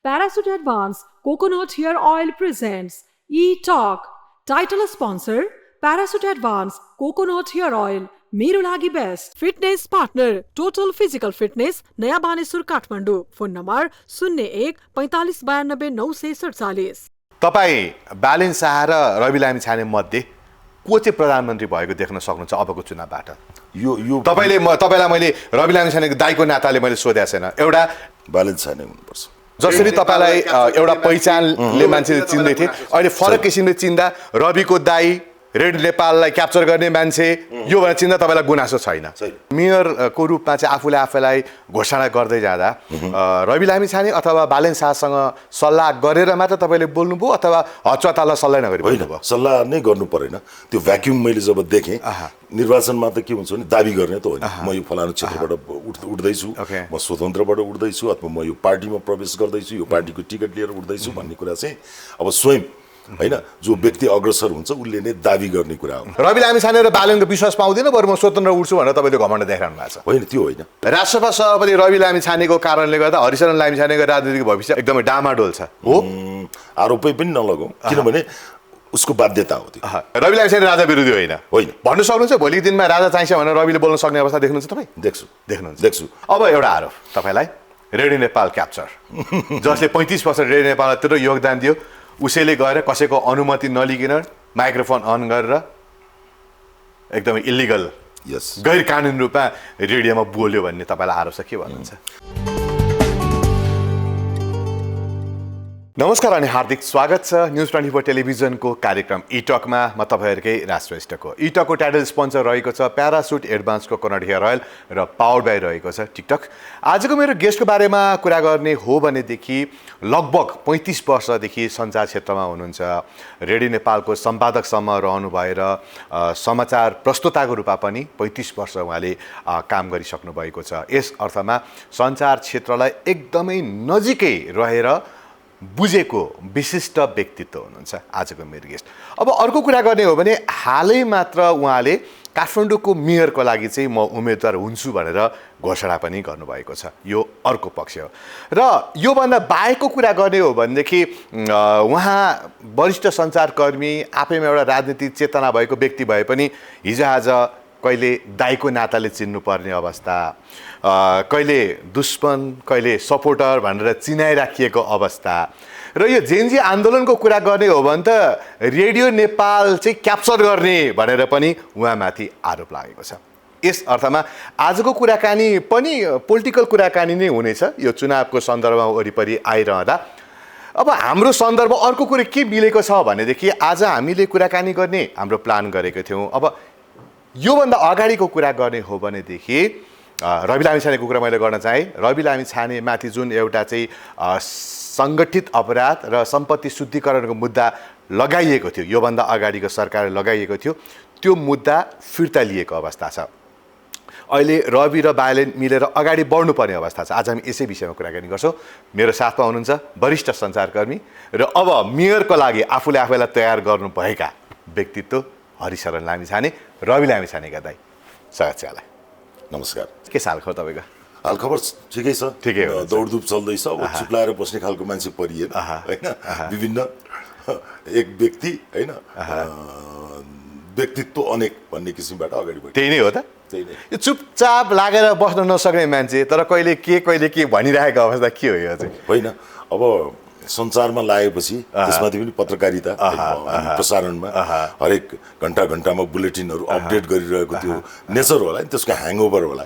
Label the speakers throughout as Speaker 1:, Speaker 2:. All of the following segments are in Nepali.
Speaker 1: Parachute Advance Coconut Hair Oil presents E-Talk. Title sponsor Parachute Advance Coconut Hair Oil. मेरो लागि best fitness partner total physical fitness नयाँ बानेश्वर काठमाडौँ फोन नम्बर 01 45 92 947।
Speaker 2: तपाईँ बालेन शाह र रवि लामिछाने मध्ये को चाहिँ प्रधानमन्त्री भएको देख्न सक्नुहुन्छ अबको चुनावबाट?
Speaker 3: यो
Speaker 2: तपाईँलाई मैले रवि लामिछानेको दाइको नाताले मैले सोधेको छैन। एउटा
Speaker 3: बालेन शाह नै हुनुपर्छ।
Speaker 2: जसरी तपाईँलाई एउटा पहिचानले मान्छेले चिन्दै थिए, अहिले फरक किसिमले चिन्दा रविको दाई रेड नेपाललाई क्याप्चर गर्ने मान्छे यो भनेर चिन्दा तपाईँलाई गुनासो छैन। मेयरको रूपमा चाहिँ आफूले आफैलाई घोषणा गर्दै जाँदा रवि लामिछाने अथवा बालेन शाहसँग सल्लाह गरेर मात्र तपाईँले बोल्नुभयो अथवा हचुवाताललाई सल्लाह नगरी बोल्नुभयो?
Speaker 3: सल्लाह नै गर्नु परेन। त्यो भ्याक्युम मैले जब देखेँ, निर्वाचनमा त के हुन्छ भने दाबी गर्ने त होइन, म यो फलानु क्षेत्रबाट उठ्दैछु, म स्वतन्त्रबाट उठ्दैछु अथवा म यो पार्टीमा प्रवेश गर्दैछु, यो पार्टीको टिकट लिएर उठ्दैछु भन्ने कुरा चाहिँ अब स्वयं होइन जो व्यक्ति अग्रसर हुन्छ उसले नै दाबी गर्ने कुरा हो।
Speaker 2: रवि लामिछाने र बालेनको विश्वास पाउँदैन, बरु म स्वतन्त्र उठ्छु भनेर तपाईँले घमण्ड देखाउनु भएको छ?
Speaker 3: होइन, त्यो होइन।
Speaker 2: राष्ट्रसभा सभापति रवि लामिछानेको कारणले गर्दा हरिशरण लामिछानेको राजनीतिक भविष्य एकदमै डामाडोल छ हो?
Speaker 3: आरोपै पनि नलगाउँ, किनभने उसको बाध्यता हो त्यो।
Speaker 2: रवि लामिछाने राजा विरोधी होइन?
Speaker 3: होइन।
Speaker 2: भन्नु सक्नुहुन्छ भोलिको दिनमा राजा चाहिन्छ भनेर रविले बोल्न सक्ने अवस्था देख्नुहुन्छ तपाईँ? देख्नुहुन्छ। अब एउटा आरोप तपाईँलाई, रेडियो नेपाल क्याप्चर, जसले 35 वर्ष रेडियो नेपाललाई त्यत्रो योगदान दियो, उसैले गएर कसैको अनुमति नलिकन माइक्रोफोन अन गरेर एकदमै इलिगल गैर कानुनी रूपमा रेडियोमा बोल्यो भन्ने तपाईँलाई आरोप छ, के भन्नुहुन्छ? नमस्कार अनि हार्दिक स्वागत छ न्युज 24 टेलिभिजनको कार्यक्रम ई-टकमा। म तपाईँहरूकै राज श्रेष्ठको। ई-टकको टाइटल स्पोन्सर रहेको छ Parachute advanced coconut hair oil र पावर्ड बाई रहेको छ टिकटक। आजको मेरो गेस्टको बारेमा कुरा गर्ने हो भनेदेखि लगभग 35 वर्षदेखि सञ्चार क्षेत्रमा हुनुहुन्छ। रेडियो नेपालको सम्पादकसम्म रहनु भएर समाचार प्रस्तुताको रूपमा पनि 35 वर्ष उहाँले काम गरिसक्नु भएको छ। यस अर्थमा सञ्चार क्षेत्रलाई एकदमै नजिकै रहेर बुझेको विशिष्ट व्यक्तित्व हुनुहुन्छ आजको मेरो गेस्ट। अब अर्को कुरा गर्ने हो भने हालै मात्र उहाँले काठमाडौँको मेयरको लागि चाहिँ म उम्मेदवार हुन्छु भनेर घोषणा पनि गर्नुभएको छ। यो अर्को पक्ष हो। र योभन्दा बाहेकको कुरा गर्ने हो भनेदेखि उहाँ वरिष्ठ सञ्चारकर्मी, आफैमा एउटा राजनीतिक चेतना भएको व्यक्ति भए पनि हिजोआज कहिले दाइको नाताले चिन्नुपर्ने अवस्था, कहिले दुश्मन कहिले सपोर्टर भनेर चिनाइराखिएको अवस्था र यो जेनजी आन्दोलनको कुरा गर्ने हो भने त रेडियो नेपाल चाहिँ क्याप्चर गर्ने भनेर पनि उहाँमाथि आरोप लागेको छ। यस अर्थमा आजको कुराकानी पनि पोलिटिकल कुराकानी नै हुनेछ यो चुनावको सन्दर्भमा वरिपरि आइरहँदा। अब हाम्रो सन्दर्भ अर्को कुरा के मिलेको छ भनेदेखि आज हामीले कुराकानी गर्ने हाम्रो प्लान गरेको थियौँ। अब योभन्दा अगाडिको कुरा गर्ने हो भनेदेखि रवि लामिछानेको कुरा मैले गर्न चाहेँ। रवि लामिछाने माथि जुन एउटा चाहिँ सङ्गठित अपराध र सम्पत्ति शुद्धिकरणको मुद्दा लगाइएको थियो, योभन्दा अगाडिको सरकारले लगाइएको थियो, त्यो मुद्दा फिर्ता लिएको अवस्था छ। अहिले रवि र बालेन मिलेर अगाडि बढ्नुपर्ने अवस्था छ। आज हामी यसै विषयमा कुराकानी गर्छौँ। मेरो साथमा हुनुहुन्छ वरिष्ठ सञ्चारकर्मी र अब मेयरको लागि आफूले आफैलाई तयार गर्नुभएका व्यक्तित्व हरिशरण लामिछाने, रवि लामिछानेका दाइ। स्वागत छ यहाँलाई।
Speaker 3: नमस्कार।
Speaker 2: के हाल खबर तपाईँको?
Speaker 3: हालखबर ठिकै छ,
Speaker 2: ठिकै हो।
Speaker 3: दौडधुप चल्दैछ। अब चुप्लाएर बस्ने खालको मान्छे परिएन होइन। विभिन्न एक व्यक्ति होइन, व्यक्तित्व अनेक भन्ने किसिमबाट अगाडि बढ्यो।
Speaker 2: त्यही नै हो त?
Speaker 3: त्यही नै।
Speaker 2: यो चुपचाप लागेर बस्न नसक्ने मान्छे तर कहिले के भनिरहेको अवस्था के हो यो चाहिँ?
Speaker 3: होइन, अब सञ्चारमा लागेपछि त्यसमाथि पनि पत्रकारिता प्रसारणमा हरेक घन्टामा बुलेटिनहरू अपडेट गरिरहेको त्यो नेचर होला नि, त्यसको ह्याङओभर होला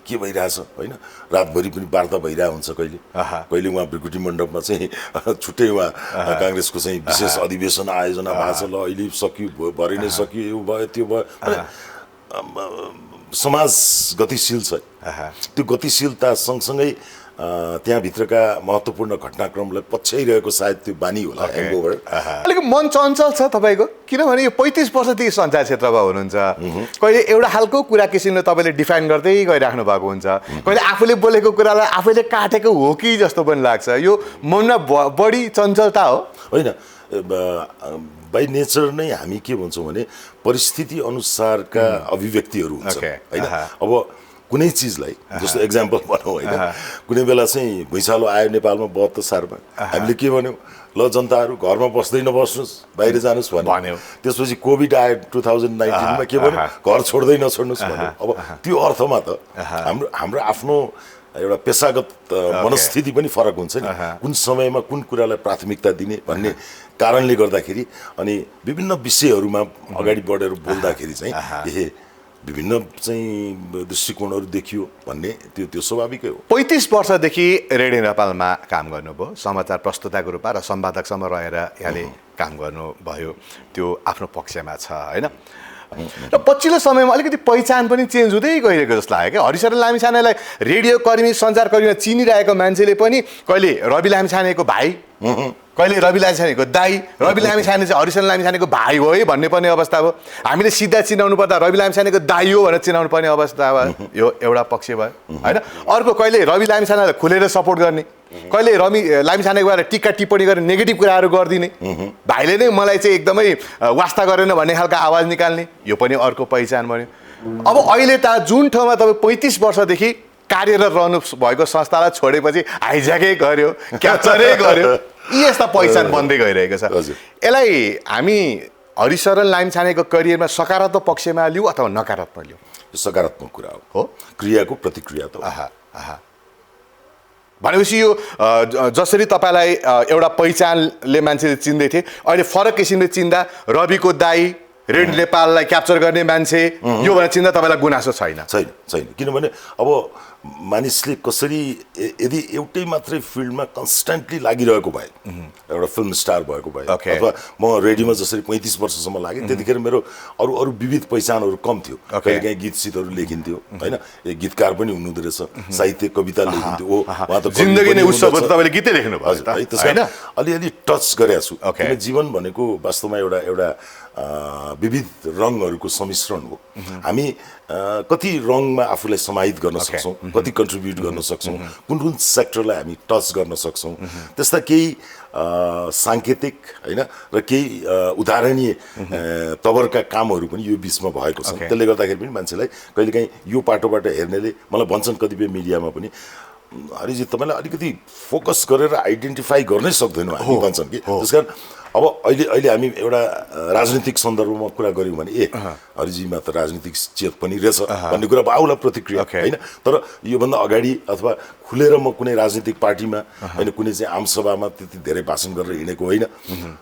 Speaker 3: के भइरहेछ होइन। रातभरि पनि वार्ता भइरहेको हुन्छ। कहिले उहाँ भृकुटी मण्डपमा चाहिँ छुट्टै उहाँ काङ्ग्रेसको चाहिँ विशेष अधिवेशन आयोजना भएको छ, ल अहिले सक्यो, भरे नै सक्यो, यो भयो त्यो भयो। समाज गतिशील छ। त्यो गतिशीलता सँगसँगै त्यहाँभित्रका महत्त्वपूर्ण घटनाक्रमलाई पछ्याइरहेको सायद त्यो बानी होला, ह्याङओभर।
Speaker 2: अलिक मन चञ्चल छ तपाईँको, किनभने यो 35 वर्षदेखि सञ्चार क्षेत्रमा हुनुहुन्छ। कहिले एउटा खालको कुरा किसिमले तपाईँले डिफाइन गर्दै गइराख्नु भएको हुन्छ, कहिले आफूले बोलेको कुरालाई आफैले काटेको हो कि जस्तो पनि लाग्छ। यो मनमा बढी चञ्चलता हो
Speaker 3: होइन? बाई नेचर नै हामी के भन्छौँ भने परिस्थिति अनुसारका अभिव्यक्तिहरू हुन्छ होइन। अब कुनै चिजलाई जस्तो एक्जाम्पल भनौँ होइन कुनै बेला चाहिँ भुइँचालो आयो नेपालमा 72 सालमा हामीले के भन्यौँ ल जनताहरू घरमा बस्दै नबस्नुहोस् बाहिर जानुहोस् भन्यो त्यसपछि कोभिड आयो 2019 के भन्यो घर छोड्दै नछोड्नुहोस् भन्यो अब त्यो अर्थमा त हाम्रो आफ्नो एउटा पेसागत मनस्थिति पनि फरक हुन्छ नि कुन समयमा कुन कुरालाई प्राथमिकता दिने भन्ने कारणले गर्दाखेरि अनि विभिन्न विषयहरूमा अगाडि बढेर बोल्दाखेरि चाहिँ विभिन्न चाहिँ दृष्टिकोणहरू देखियो भन्ने त्यो स्वाभाविकै हो।
Speaker 2: 35 वर्षदेखि रेडियो नेपालमा काम गर्नुभयो, समाचार प्रस्तुताको रूपमा र सम्पादकसम्म रहेर यहाँले काम गर्नुभयो, त्यो आफ्नो पक्षमा छ होइन। र पछिल्लो समयमा अलिकति पहिचान पनि चेन्ज हुँदै गइरहेको जस्तो लाग्यो क्या। हरिशरण लामिछानेलाई रेडियो कर्मी सञ्चारकर्मीमा चिनिरहेको मान्छेले पनि कहिले रवि लामिछानेको भाइ, कहिले रवि लामिछानेको दाइ, रवि लामिछाने चाहिँ हरिशरण लामिछानेको भाइ हो है भन्ने पर्ने अवस्था भयो। हामीले सिधा चिनाउनु पर्दा रवि लामिछानेको दाइ हो भनेर चिनाउनु पर्ने अवस्था भयो। यो एउटा पक्ष भयो होइन। अर्को कहिले रवि लामिछानेलाई खुलेर सपोर्ट गर्ने, कहिले रवि लामिछानेको बारे टिक्का टिप्पणी गर्ने, नेगेटिभ कुराहरू गरिदिने, भाइले नै मलाई चाहिँ एकदमै वास्ता गरेन भन्ने खालको आवाज निकाल्ने, यो पनि अर्को पहिचान बन्यो। अब अहिले त जुन ठाउँमा तपाईँ 35 वर्षदेखि कार्यरत रहनु भएको संस्थालाई छोडेपछि हाइज्याकै गर्यो, क्याप्चरै गर्यो, यस्ता पहिचान बन्दै गइरहेको छ। यसलाई हामी हरिशरण लामिछानेको करियरमा सकारात्मक पक्षमा लिऊ अथवा नकारात्मक लिऊ?
Speaker 3: सकारात्मक कुरा हो, क्रियाको प्रतिक्रिया त हो।
Speaker 2: भनेपछि यो जसरी तपाईँलाई एउटा पहिचानले मान्छेले चिन्दै थिए, अहिले फरक किसिमले चिन्दा रविको दाई, रेडियो नेपाललाई क्याप्चर गर्ने मान्छे यो भनेर चिन्दा तपाईँलाई गुनासो छैन?
Speaker 3: छैन, किनभने अब मानिसले कसरी यदि एउटै मात्रै फिल्डमा कन्स्टेन्टली लागिरहेको भए, एउटा फिल्म स्टार भएको भए, अथवा म रेडियोमा जसरी 35 वर्षसम्म लागेँ त्यतिखेर मेरो अरू विविध पहिचानहरू कम थियो। कहिलेकाहीँ गीत सितहरू लेखिन्थ्यो होइन, गीतकार पनि हुनुहुँदो रहेछ, साहित्य कविता लेखिन्थ्यो, उहाँ त
Speaker 2: जिन्दगी नै उत्सव हो, तपाईँले गीतै लेख्नु भयो
Speaker 3: त्यस कारण अलिअलि टच गरेको छु। किन जीवन भनेको वास्तवमा एउटा विविध रङहरूको सम्मिश्रण हो। हामी कति रङमा आफूलाई समाहित गर्न सक्छौँ, कति कन्ट्रिब्युट गर्न सक्छौँ, कुन सेक्टरलाई हामी टच गर्न सक्छौँ, त्यस्ता केही साङ्केतिक होइन र केही उदाहरणीय तवरका कामहरू पनि यो बिचमा भएको छ। त्यसले गर्दाखेरि पनि मान्छेलाई कहिलेकाहीँ यो पाटोबाट हेर्नेले मलाई भन्छन् कतिपय मिडियामा पनि, हरिजी तपाईँलाई अलिकति फोकस गरेर आइडेन्टिफाई गर्नै सक्दैनौँ हामी भन्छन् कि। त्यस कारण अब अहिले हामी एउटा राजनीतिक सन्दर्भमा कुरा गऱ्यौँ भने हरिजीमा त राजनीतिक चेत पनि रहेछ भन्ने कुरा आउला प्रतिक्रिया होइन। तर योभन्दा अगाडि अथवा खुलेर म कुनै राजनीतिक पार्टीमा होइन कुनै चाहिँ आमसभामा त्यति धेरै भाषण गरेर हिँडेको होइन।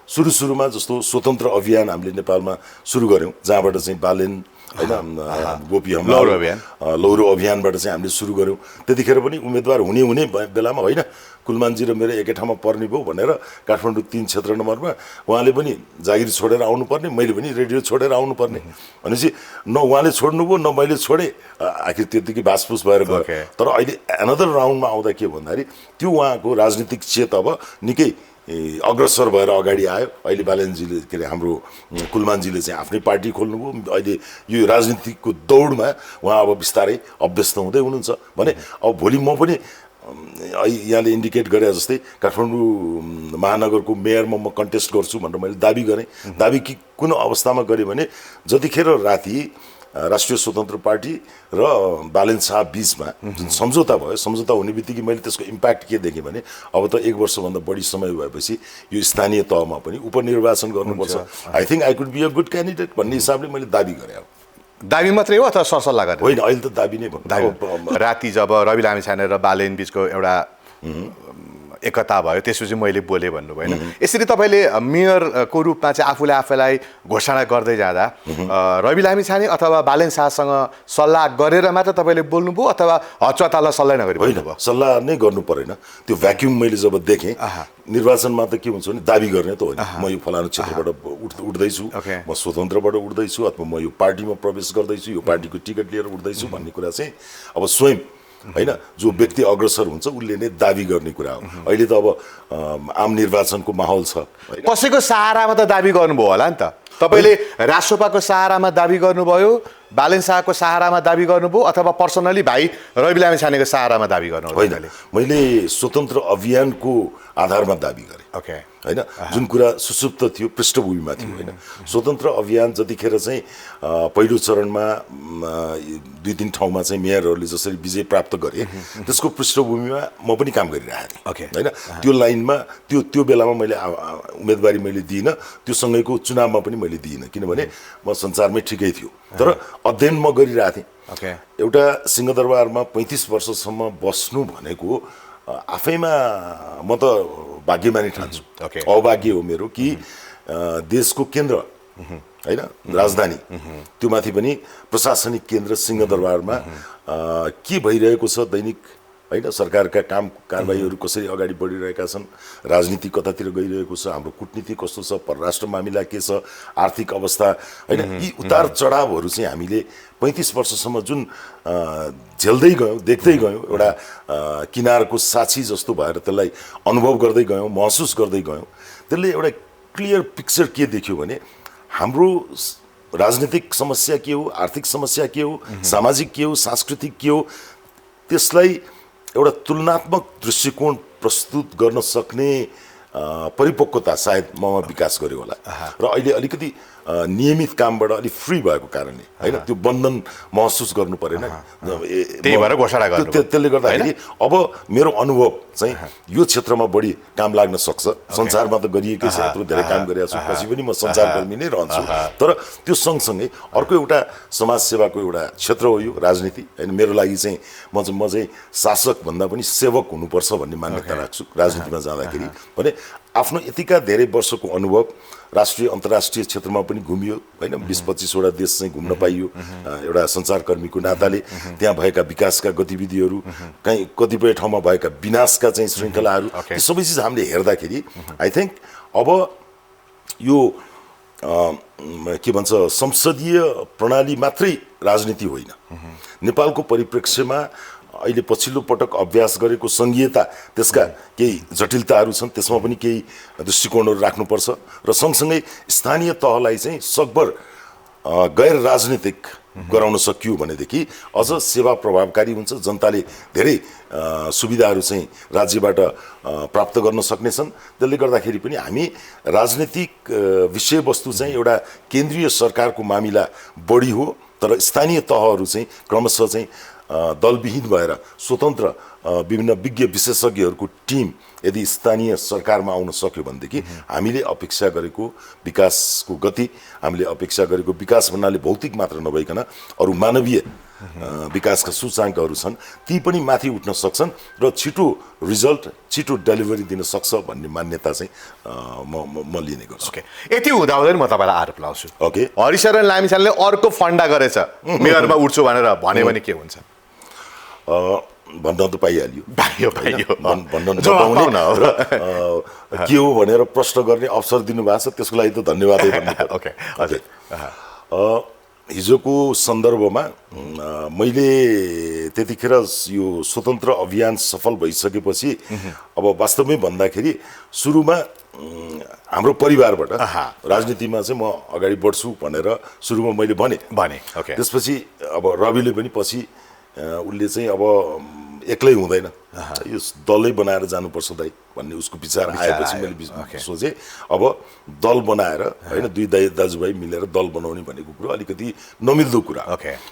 Speaker 3: सुरुमा जस्तो स्वतन्त्र अभियान हामीले नेपालमा सुरु गऱ्यौँ, जहाँबाट चाहिँ बालेन होइन गोपी लौरो अभियानबाट चाहिँ हामीले सुरु गऱ्यौँ। त्यतिखेर पनि उम्मेदवार हुने बेलामा होइन कुलमानजी र मेरो एकै ठाउँमा पर्ने भयो भनेर काठमाडौँ 3 क्षेत्र नम्बरमा उहाँले पनि जागिर छोडेर आउनुपर्ने, मैले पनि रेडियो छोडेर आउनुपर्ने भनेपछि न उहाँले छोड्नुभयो न मैले छोडेँ, आखिर त्यतिकै बासपुस भएर गयो। तर अहिले एनदर राउन्डमा आउँदा के भन्दाखेरि त्यो उहाँको राजनीतिक चेत अब निकै अग्रसर भएर अगाडि आयो। अहिले बालेनजीले के अरे हाम्रो कुलमानजीले चाहिँ आफ्नै पार्टी खोल्नुभयो। अहिले यो राजनीतिको दौडमा उहाँ अब बिस्तारै अभ्यस्त हुँदै हुनुहुन्छ भने अब भोलि म पनि यहाँले इन्डिकेट गरे जस्तै काठमाडौँ महानगरको मेयरमा म कन्टेस्ट गर्छु भनेर मैले दाबी गरेँ। दाबी कि कुन अवस्थामा गरेँ भने जतिखेर राति राष्ट्रिय स्वतन्त्र पार्टी र बालेन शाह बिचमा जुन सम्झौता भयो, सम्झौता हुने बित्तिकै मैले त्यसको इम्प्याक्ट के देखेँ भने अब त 1 वर्षभन्दा बढी समय भएपछि यो स्थानीय तहमा पनि उपनिर्वाचन गर्नुपर्छ, I think I could be a good candidate भन्ने हिसाबले मैले दाबी गरेँ।
Speaker 2: दाबी मात्रै हो अथवा सरसल्लाह गरेर?
Speaker 3: होइन, अहिले त दाबी नै भयो।
Speaker 2: राति जब रवि लामिछाने र बालेन बिचको एउटा एकता भयो त्यसपछि मैले बोलेँ भन्नु भएन। यसरी तपाईँले मेयरको रूपमा चाहिँ आफूलाई घोषणा गर्दै जाँदा रवि लामिछाने अथवा बालेन शाहसँग सल्लाह गरेर मात्र तपाईँले बोल्नुभयो अथवा हचुवातालाई सल्लाह नगरी बोल्नुभयो?
Speaker 3: सल्लाह नै गर्नु परेन। त्यो भ्याक्युम मैले जब देखेँ, निर्वाचनमा त के हुन्छ भने दाबी गर्ने त होइन, म यो फलानु क्षेत्रबाट उठ्दैछु, म स्वतन्त्रबाट उठ्दैछु अथवा म यो पार्टीमा प्रवेश गर्दैछु, यो पार्टीको टिकट लिएर उठ्दैछु भन्ने कुरा चाहिँ अब स्वयं होइन जो व्यक्ति अग्रसर हुन्छ उसले नै दाबी गर्ने कुरा हो। अहिले त अब आम निर्वाचनको माहौल छ,
Speaker 2: कसैको सहारामा त दाबी गर्नुभयो होला नि त? तपाईँले राष्ट्रपाको सहारामा दाबी गर्नुभयो, बालेन शाहको सहारामा दाबी गर्नुभयो अथवा पर्सनली भाइ रवि लामिछानेको सहारामा दाबी गर्नुभयो?
Speaker 3: होइन, मैले स्वतन्त्र अभियानको आधारमा दाबी गरेँ। होइन जुन कुरा सुसुप्त थियो पृष्ठभूमिमा थियो होइन स्वतन्त्र अभियान जतिखेर चाहिँ पहिलो चरणमा 2-3 ठाउँमा चाहिँ मेयरहरूले जसरी विजय प्राप्त गरे त्यसको पृष्ठभूमिमा म पनि काम गरिरहेको थिएँ होइन त्यो लाइनमा त्यो बेलामा मैले उम्मेदवारी मैले दिइनँ त्यो सँगैको चुनावमा पनि मैले दिइनँ किनभने म सञ्चारमै ठिकै थियो तर अध्ययन म गरिरहेको थिएँ एउटा सिंहदरबारमा 35 वर्षसम्म बस्नु भनेको आफैमा म त भाग्यमानी ठान्छु अभाग्य हो मेरो कि देशको केन्द्र होइन राजधानी त्यो माथि पनि प्रशासनिक केन्द्र सिंहदरबारमा के भइरहेको छ दैनिक होइन सरकारका काम कारबाहीहरू कसरी अगाडि बढिरहेका छन् राजनीति कतातिर गइरहेको छ हाम्रो कूटनीति कस्तो छ परराष्ट्र मामिला के छ आर्थिक अवस्था होइन यी उतार चढावहरू चाहिँ हामीले 35 वर्षसम्म जुन झेल्दै गयौँ देख्दै गयौँ एउटा किनारको साक्षी जस्तो भएर त्यसलाई अनुभव गर्दै गयौँ महसुस गर्दै गयौँ त्यसले एउटा क्लियर पिक्चर के देख्यो भने हाम्रो राजनीतिक समस्या के हो आर्थिक समस्या के हो सामाजिक के हो सांस्कृतिक के हो त्यसलाई एउटा तुलनात्मक दृष्टिकोण प्रस्तुत गर्न सक्ने परिपक्वता सायद ममा विकास गर्यो होला र अहिले अलिकति नियमित कामबाट अलिक फ्री भएको कारणले होइन त्यो बन्धन महसुस गर्नु परेन
Speaker 2: त्यही भएर घोषणा गर्नु
Speaker 3: त्यसले गर्दाखेरि अब मेरो अनुभव चाहिँ यो क्षेत्रमा बढी काम लाग्न सक्छ संसारमा त गरिएकै छ यत्रो धेरै काम गरेको छु पछि पनि म सञ्चारकर्मी नै रहन्छु तर त्यो सँगसँगै अर्को एउटा समाजसेवाको एउटा क्षेत्र हो यो राजनीति होइन मेरो लागि चाहिँ म चाहिँ शासक भन्दा पनि सेवक हुनुपर्छ भन्ने मान्यता राख्छु राजनीतिमा जाँदाखेरि भने आफ्नो यतिका धेरै वर्षको अनुभव राष्ट्रिय अन्तर्राष्ट्रिय क्षेत्रमा पनि घुमियो होइन 20-25 वटा देश चाहिँ घुम्न पाइयो एउटा सञ्चारकर्मीको नाताले त्यहाँ भएका विकासका गतिविधिहरू कहीँ कतिपय ठाउँमा भएका विनाशका चाहिँ श्रृङ्खलाहरू त्यो सबै चिज हामीले हेर्दाखेरि आई थिङ्क अब यो के भन्छ संसदीय प्रणाली मात्रै राजनीति होइन नेपालको परिप्रेक्ष्यमा अहिले पछिल्लो पटक अभ्यास गरेको सङ्घीयता त्यसका केही जटिलताहरू छन् त्यसमा पनि केही दृष्टिकोणहरू राख्नुपर्छ र सँगसँगै स्थानीय तहलाई चाहिँ सकभर गैर राजनीतिक गराउन सकियो भनेदेखि अझ सेवा प्रभावकारी हुन्छ जनताले धेरै सुविधाहरू चाहिँ राज्यबाट प्राप्त गर्न सक्नेछन् त्यसले गर्दाखेरि पनि हामी राजनीतिक विषयवस्तु चाहिँ एउटा केन्द्रीय सरकारको मामिला बढी हो तर स्थानीय तहहरू चाहिँ क्रमशः चाहिँ दलविहीन भएर स्वतन्त्र विभिन्न विज्ञ विशेषज्ञहरूको टिम यदि स्थानीय सरकारमा आउन सक्यो भनेदेखि हामीले अपेक्षा गरेको विकासको गति हामीले अपेक्षा गरेको विकास भन्नाले भौतिक मात्र नभइकन अरू मानवीय विकासका सूचाङ्कहरू छन् ती पनि माथि उठ्न सक्छन् र छिटो रिजल्ट छिटो डेलिभरी दिन सक्छ भन्ने मान्यता चाहिँ म लिने गर्छु
Speaker 2: यति हुँदाहुँदै म तपाईँलाई आरोप लाउँछु हरिशरण लामिछानेले अर्को फन्डा गरेछ मेयरमा उठ्छु भनेर भन्यो भने के हुन्छ
Speaker 3: भन्न त पाइहाल्यो भन्न नपाउने र के हो भनेर प्रश्न गर्ने अवसर दिनुभएको छ त्यसको लागि त धन्यवादै भन्नु हिजोको सन्दर्भमा मैले त्यतिखेर यो स्वतन्त्र अभियान सफल भइसकेपछि अब वास्तवमै भन्दाखेरि सुरुमा हाम्रो परिवारबाट राजनीतिमा चाहिँ म अगाडि बढ्छु भनेर सुरुमा मैले भने त्यसपछि अब रविले पनि पछि उसले चाहिँ अब एक्लै हुँदैन यो दलै बनाएर जानुपर्छ दाइ भन्ने उसको विचार आएपछि मैले सोचेँ अब दल बनाएर होइन दुई दाजुभाइ मिलेर दल बनाउने भनेको कुरो अलिकति नमिल्दो कुरा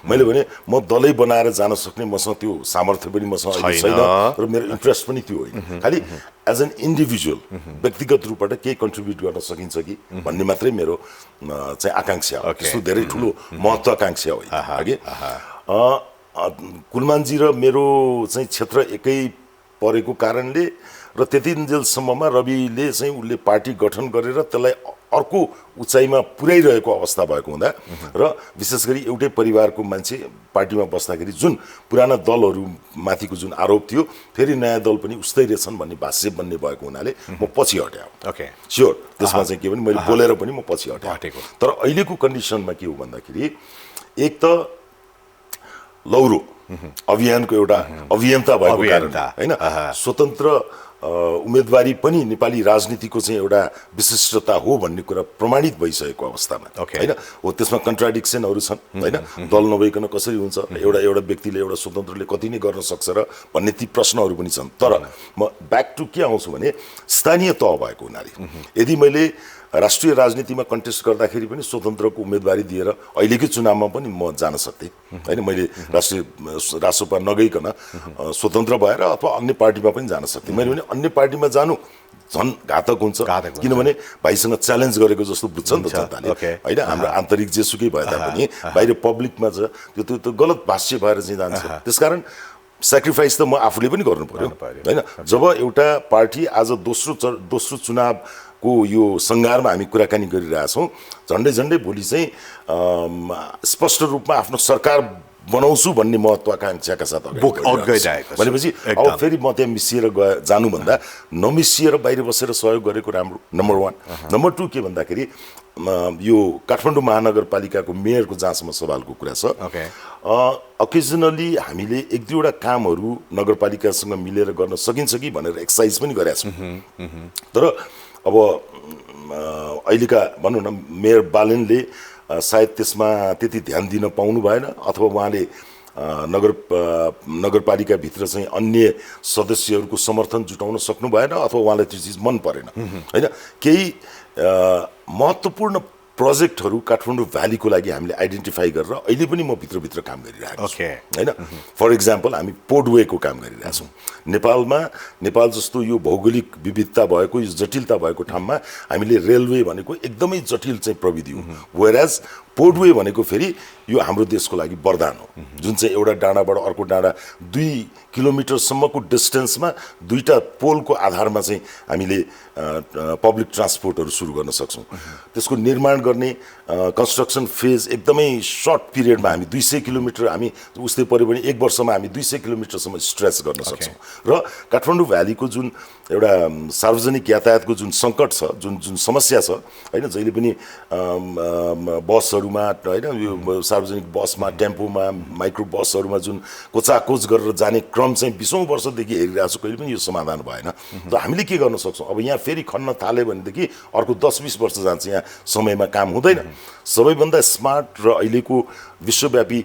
Speaker 3: मैले भने म दलै बनाएर जान सक्ने मसँग त्यो सामर्थ्य पनि मसँग छैन र मेरो इन्ट्रेस्ट पनि त्यो होइन खालि एज एन इन्डिभिजुअल व्यक्तिगत रूपबाट केही कन्ट्रिब्युट गर्न सकिन्छ कि भन्ने मात्रै मेरो चाहिँ आकाङ्क्षा हो त्यस्तो धेरै ठुलो महत्त्वाकाङ्क्षा होइन अघि कुलमानजी र मेरो चाहिँ क्षेत्र एकै परेको कारणले र त्यतिन्जेलसम्ममा रविले चाहिँ उसले पार्टी गठन गरेर त्यसलाई अर्को उचाइमा पुर्याइरहेको अवस्था भएको हुँदा र विशेष गरी एउटै परिवारको मान्छे पार्टीमा बस्दाखेरि जुन पुराना दलहरू माथिको जुन आरोप थियो फेरि नयाँ दल पनि उस्तै रहेछन् भन्ने भाष्य बन्ने भएको हुनाले म पछि हट्याएँ स्योर त्यसमा चाहिँ के भने मैले बोलेर पनि म पछि हटेको तर अहिलेको कन्डिसनमा के हो भन्दाखेरि एक त लौरो अभियानको एउटा अभियन्ता भएको कारण होइन स्वतन्त्र उम्मेदवारी पनि नेपाली राजनीतिको चाहिँ एउटा विशिष्टता हो भन्ने कुरा प्रमाणित भइसकेको अवस्थामा होइन हो त्यसमा कन्ट्राडिक्सनहरू छन् होइन दल नभइकन कसरी हुन्छ एउटा व्यक्तिले एउटा स्वतन्त्रले कति नै गर्न सक्छ र भन्ने ती प्रश्नहरू पनि छन् तर म ब्याक टु के आउँछु भने स्थानीय तह भएको हुनाले यदि मैले राष्ट्रिय राजनीतिमा कन्टेस्ट गर्दाखेरि पनि स्वतन्त्रको उम्मेदवारी दिएर अहिलेकै चुनावमा पनि म जान सक्थेँ होइन मैले राष्ट्रिय रासोपा नगइकन स्वतन्त्र भएर अथवा अन्य पार्टीमा पनि जान सक्थेँ मैले भने अन्य पार्टीमा जानु झन् घातक हुन्छ किनभने भाइसँग च्यालेन्ज गरेको जस्तो बुझ्छ नि त जनताले होइन हाम्रो आन्तरिक जेसुकै भए तापनि बाहिर पब्लिकमा छ त्यो गलत भाष्य भएर चाहिँ जान्छ त्यसकारण सेक्रिफाइस त म आफूले पनि गर्नु पर्यो होइन जब एउटा पार्टी आज दोस्रो चुनावको यो सङ्घारमा हामी कुराकानी गरिरहेछौँ झन्डै भोलि चाहिँ स्पष्ट रूपमा आफ्नो सरकार बनाउँछु भन्ने महत्वाकांक्षाका साथ भनेपछि अब फेरि म त्यहाँ मिसिएर जानुभन्दा नमिसिएर बाहिर बसेर सहयोग गरेको राम्रो नम्बर 1 नम्बर 2 के भन्दाखेरि यो काठमाडौँ महानगरपालिकाको मेयरको जहाँसम्म सवालको कुरा छ अकेजनली हामीले एक दुईवटा कामहरू नगरपालिकासँग मिलेर गर्न सकिन्छ कि भनेर एक्सर्साइज पनि गरेका छौँ तर अब अहिलेका भनौँ न मेयर बालेनले सायद त्यसमा त्यति ध्यान दिन पाउनु भएन अथवा उहाँले नगरपालिकाभित्र चाहिँ अन्य सदस्यहरूको समर्थन जुटाउन सक्नु भएन अथवा उहाँलाई त्यो चिज मन परेन होइन केही महत्त्वपूर्ण प्रोजेक्टहरू काठमाडौँ भ्यालीको लागि हामीले आइडेन्टिफाई गरेर अहिले पनि म भित्रभित्र काम गरिरहेको छु होइन फर इक्जाम्पल हामी पोर्टवेको काम गरिरहेछौँ नेपाल जस्तो यो भौगोलिक विविधता भएको यो जटिलता भएको ठाउँमा हामीले रेलवे भनेको एकदमै जटिल चाहिँ प्रविधि हो वेयरएज पोर्टवे भनेको फेरि यो हाम्रो देशको लागि वरदान हो जुन चाहिँ एउटा डाँडाबाट अर्को डाँडा 2 किलोमिटरसम्मको डिस्टेन्समा 2टा पोलको आधारमा चाहिँ हामीले पब्लिक ट्रान्सपोर्टहरू सुरु गर्न सक्छौँ त्यसको निर्माण गर्ने कन्स्ट्रक्सन फेज एकदमै सर्ट पिरियडमा हामी 200 किलोमिटर हामी उस्तै पऱ्यो भने 1 वर्षमा हामी 200 किलोमिटरसम्म स्ट्रेच गर्न सक्छौँ र काठमाडौँ भ्यालीको जुन एउटा सार्वजनिक यातायातको जुन सङ्कट छ जुन समस्या छ होइन जहिले पनि बसहरूमा होइन यो सार्वजनिक बसमा टेम्पोमा माइक्रो बसहरूमा जुन कोचाकोच गरेर जाने क्रम चाहिँ 20औं वर्षदेखि हेरिरहेको छु कहिले पनि यो समाधान भएन त हामीले के गर्न सक्छौँ अब यहाँ फेरि खन्न थाल्यो भनेदेखि अर्को 10-20 वर्ष जान्छ यहाँ समयमा काम हुँदैन सबैभन्दा स्मार्ट र अहिलेको विश्वव्यापी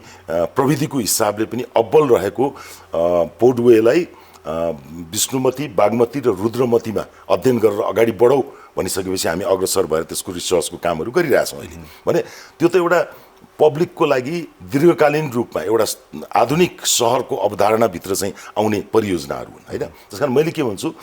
Speaker 3: प्रविधिको हिसाबले पनि अब्बल रहेको पोर्टवेलाई विष्णुमती बागमती र रुद्रमतीमा अध्ययन गरेर अगाडि बढौँ भनिसकेपछि हामी अग्रसर भएर त्यसको रिसर्चको कामहरू गरिरहेछौँ अहिले भने त्यो त एउटा पब्लिकको लागि दीर्घकालीन रूपमा एउटा आधुनिक सहरको अवधारणाभित्र चाहिँ आउने परियोजनाहरू हुन् होइन त्यसकारण मैले के भन्छु